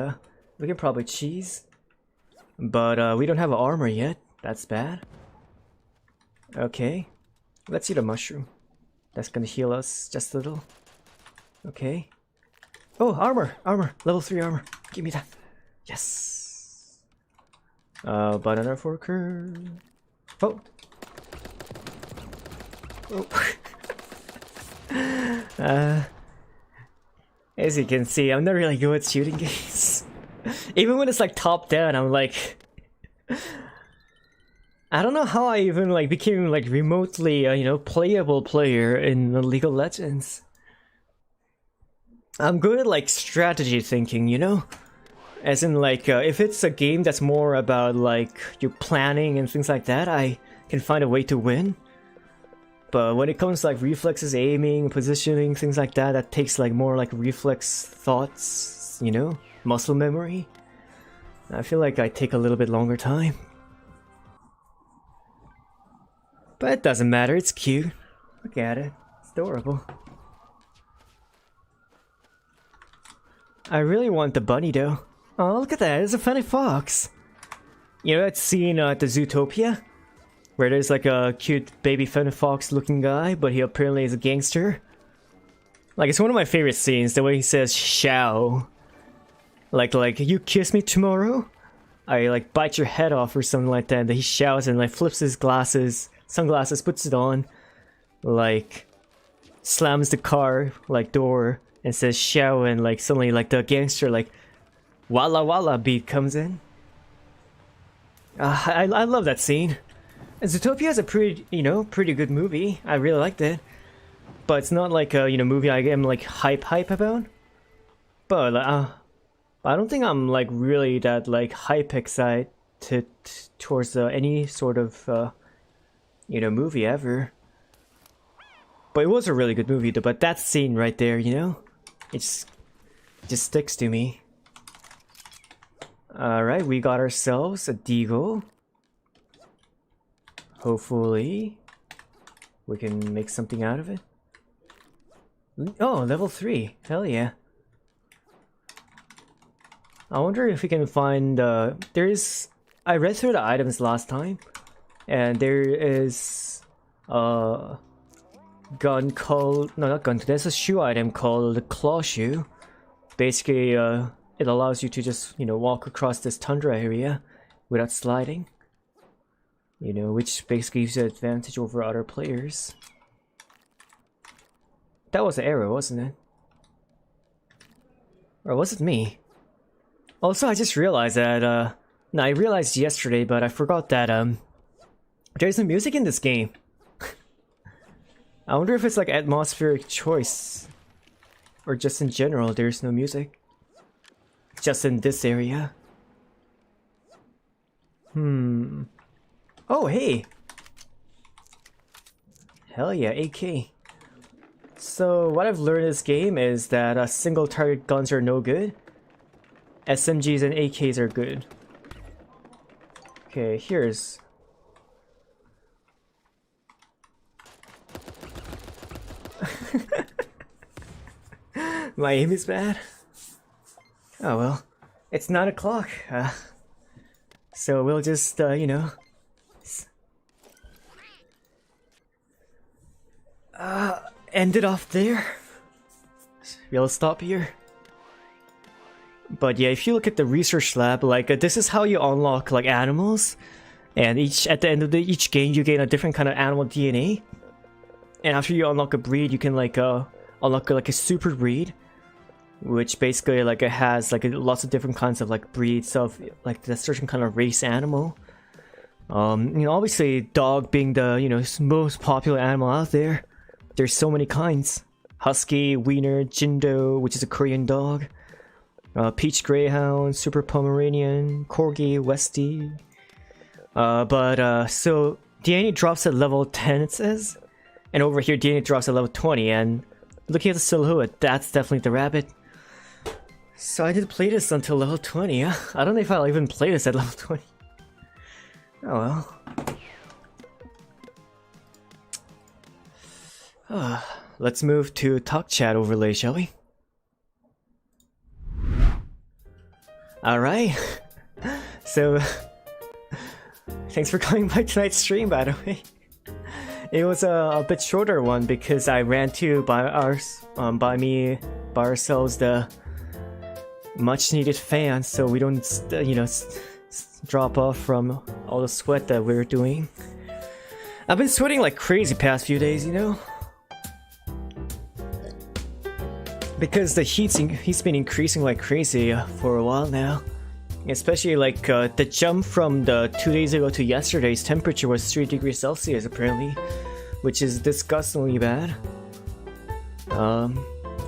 We can probably cheese. But, we don't have an armor yet. That's bad. Okay. Let's eat a mushroom. That's gonna heal us just a little. Okay. Oh, armor! Level 3 armor. Give me that. Yes! Banana forker. Oh! As you can see, I'm not really good at shooting games. Even when it's like top down, I'm like... I don't know how I even like became like remotely, playable player in League of Legends. I'm good at like strategy thinking, As in like, if it's a game that's more about like your planning and things like that, I can find a way to win. But when it comes to like reflexes, aiming, positioning, things like that, that takes like more like reflex thoughts, muscle memory. I feel like I take a little bit longer time. But it doesn't matter, it's cute. Look at it, it's adorable. I really want the bunny though. Oh, look at that, it's a funny fox. That scene at the Zootopia? where there's like a cute baby Fenner Fox looking guy, but he apparently is a gangster. Like, it's one of my favorite scenes, the way he says "shao." Like you kiss me tomorrow? I like bite your head off or something like that. And he shouts and like flips his sunglasses, puts it on, like slams the car like door and says "shao," and like suddenly like the gangster like "walla walla" beat comes in. I love that scene. And Zootopia is a pretty good movie. I really liked it, but it's not like a movie I am like hype about. But I don't think I'm like really that like hype excited towards any sort of movie ever. But it was a really good movie though. But that scene right there, it just sticks to me. Alright, we got ourselves a Deagle. Hopefully we can make something out of it. Oh, level 3. Hell yeah. I wonder if we can find I read through the items last time, and there is a gun called, no, not gun, there's a shoe item called the claw shoe. Basically it allows you to just walk across this tundra area without sliding, which basically gives you an advantage over other players. That was an arrow, wasn't it? Or was it me? Also, I just realized that, no, I realized yesterday, but I forgot that, there's no music in this game. I wonder if it's like atmospheric choice, or just in general, there's no music. Just in this area. Oh, hey! Hell yeah, AK. So, what I've learned in this game is that single target guns are no good. SMGs and AKs are good. Okay, here's... My aim is bad? Oh well. It's 9 o'clock. So we'll just, end it off there. We'll stop here. But yeah, if you look at the research lab, like this is how you unlock like animals, and at the end of each game you gain a different kind of animal DNA, and after you unlock a breed, you can like unlock like a super breed, which basically like it has like lots of different kinds of like breeds of like the certain kind of race animal. Obviously dog being the most popular animal out there. There's so many kinds: husky, wiener, jindo, which is a Korean dog. Peach Greyhound, Super Pomeranian, Corgi, Westie. So DNA drops at level 10, it says. And over here, DNA drops at level 20. And looking at the silhouette, that's definitely the rabbit. So I did play this until level 20. I don't know if I'll even play this at level 20. Oh well. Let's move to talk chat overlay, shall we? Alright, so thanks for coming by tonight's stream, by the way. It was a bit shorter one because I ran to buy ourselves the much needed fan so we don't drop off from all the sweat that we're doing. I've been sweating like crazy past few days, because the heat's been increasing like crazy for a while now. Especially like the jump from the 2 days ago to yesterday's temperature was 3 degrees Celsius apparently, which is disgustingly bad.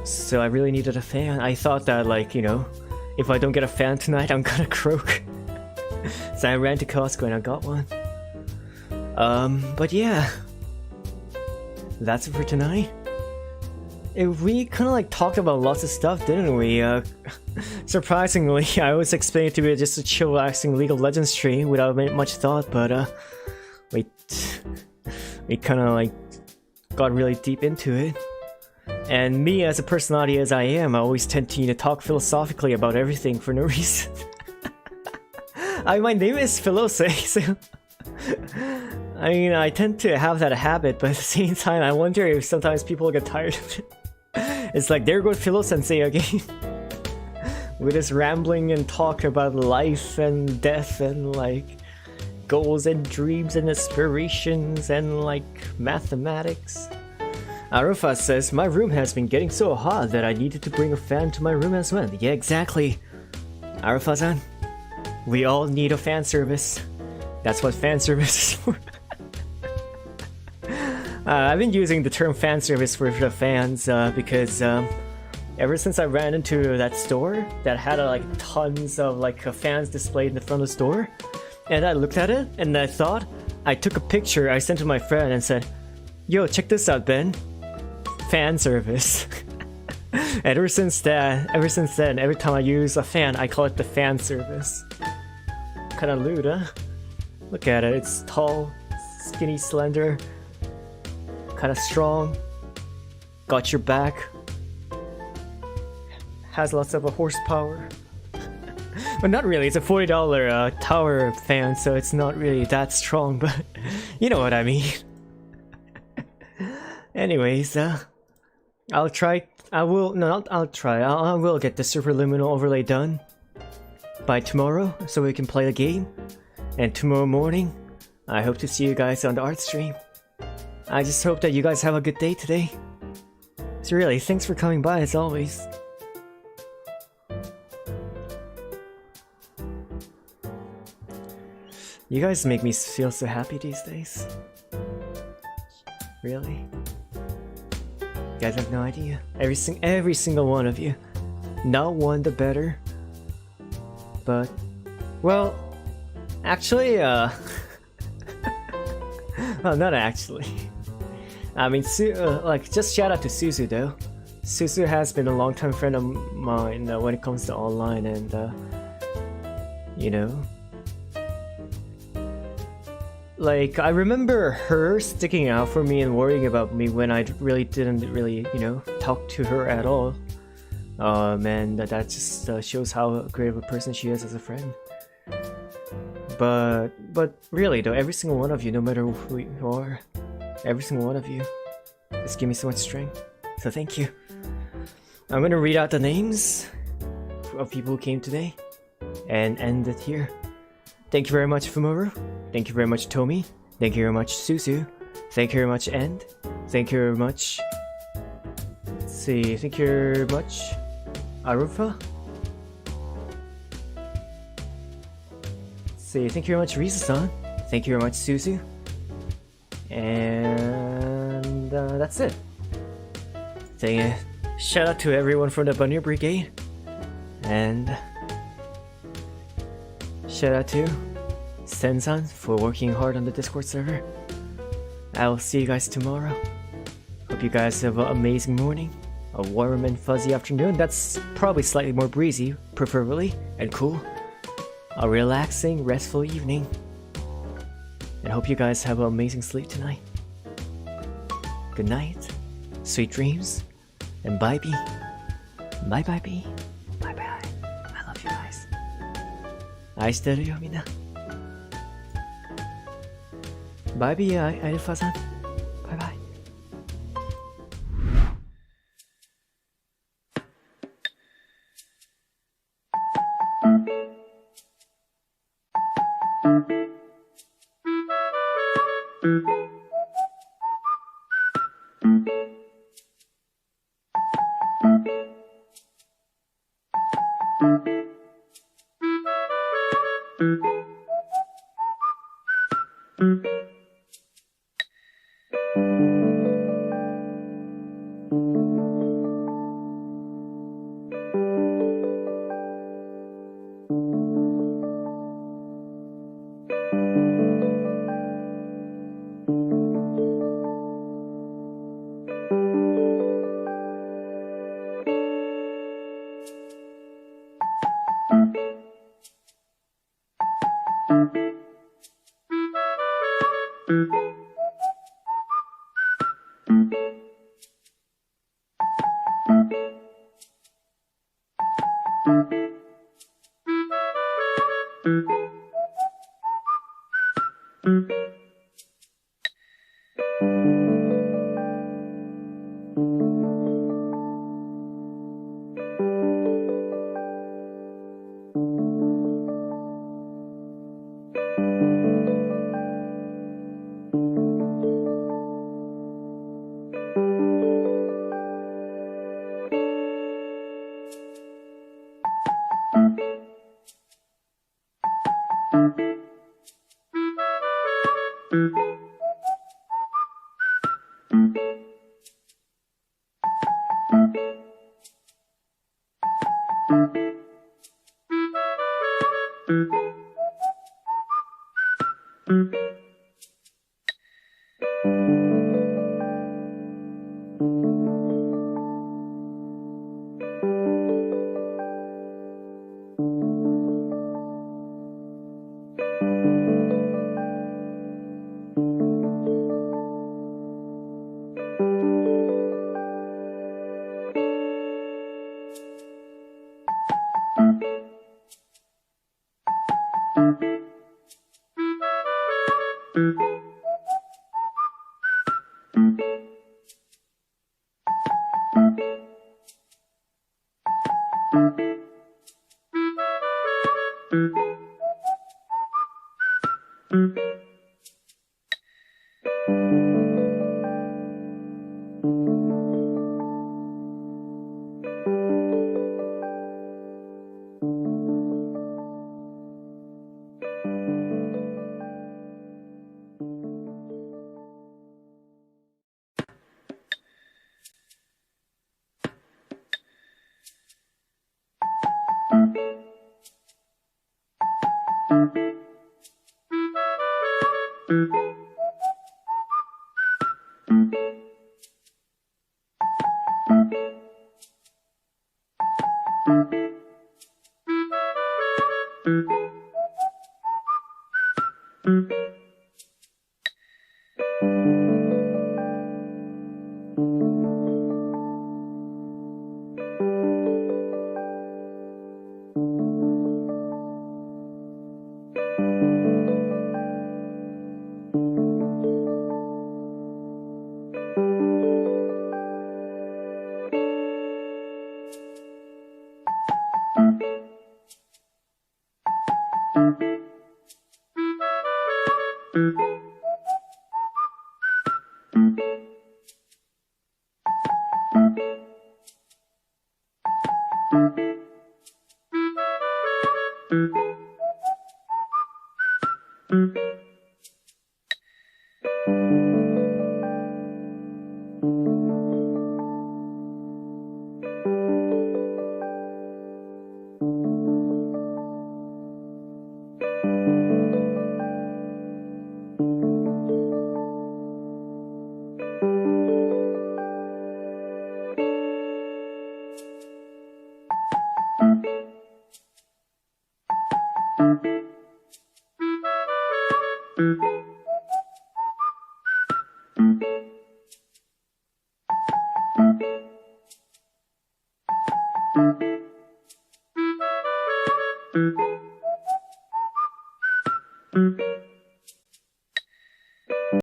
So I really needed a fan. I thought that like, if I don't get a fan tonight, I'm gonna croak. So I ran to Costco and I got one. But yeah, that's it for tonight. We kind of like talked about lots of stuff, didn't we? Surprisingly, I was expecting it to be just a chill, relaxing League of Legends stream without much thought, but we kind of like got really deep into it. And me, as a personality as I am, I always tend to talk philosophically about everything for no reason. My name is Philose, so I mean, I tend to have that habit, but at the same time, I wonder if sometimes people get tired of it. It's like, there goes Philo Sensei again. With his rambling and talk about life and death and like goals and dreams and aspirations and like mathematics. Arufa says, my room has been getting so hot that I needed to bring a fan to my room as well. Yeah, exactly. Arufa-san, we all need a fan service. That's what fan service is for. I've been using the term fan service for the fans because ever since I ran into that store that had like tons of like fans displayed in the front of the store, and I looked at it and I thought, I took a picture, I sent to my friend and said, yo, check this out, Ben. Fan service. And ever since then, every time I use a fan, I call it the fan service. Kinda lewd, huh? Look at it, it's tall, skinny, slender, kinda strong, got your back, has lots of horsepower. But not really, it's a $40 tower fan, so it's not really that strong, but you know what I mean. Anyways, I'll try, I will get the Superliminal overlay done by tomorrow, so we can play the game. And tomorrow morning, I hope to see you guys on the art stream. I just hope that you guys have a good day today. So really, thanks for coming by as always. You guys make me feel so happy these days. Really? You guys have no idea. Every single one of you. Not one the better. But, well, actually, well, not actually. I mean, like, just shout out to Suzu though. Suzu has been a long-time friend of mine when it comes to online, and you know, like, I remember her sticking out for me and worrying about me when I really didn't you know, talk to her at all. And that just shows how great of a person she is as a friend. But really though, every single one of you, no matter who you are, every single one of you, just give me so much strength. So thank you. I'm gonna read out the names of people who came today and end it here. Thank you very much, Fumoru. Thank you very much, Tomi. Thank you very much, Suzu. Thank you very much, End. Thank you very much. Let's see. Thank you very much, Arufa. Let's see. Thank you very much, Risa-san. Thank you very much, Suzu. And that's it. Shout out to everyone from the Bunny Brigade. And shout out to Sen-san for working hard on the Discord server. I will see you guys tomorrow. Hope you guys have an amazing morning, a warm and fuzzy afternoon that's probably slightly more breezy, preferably, and cool. A relaxing, restful evening. And hope you guys have an amazing sleep tonight. Good night, sweet dreams, and bye-bye. Bye-bye-bye. Bye-bye. I love you guys. 愛してるよみんな。バイビーアイルファさん。バイバイ。Mm-hmm.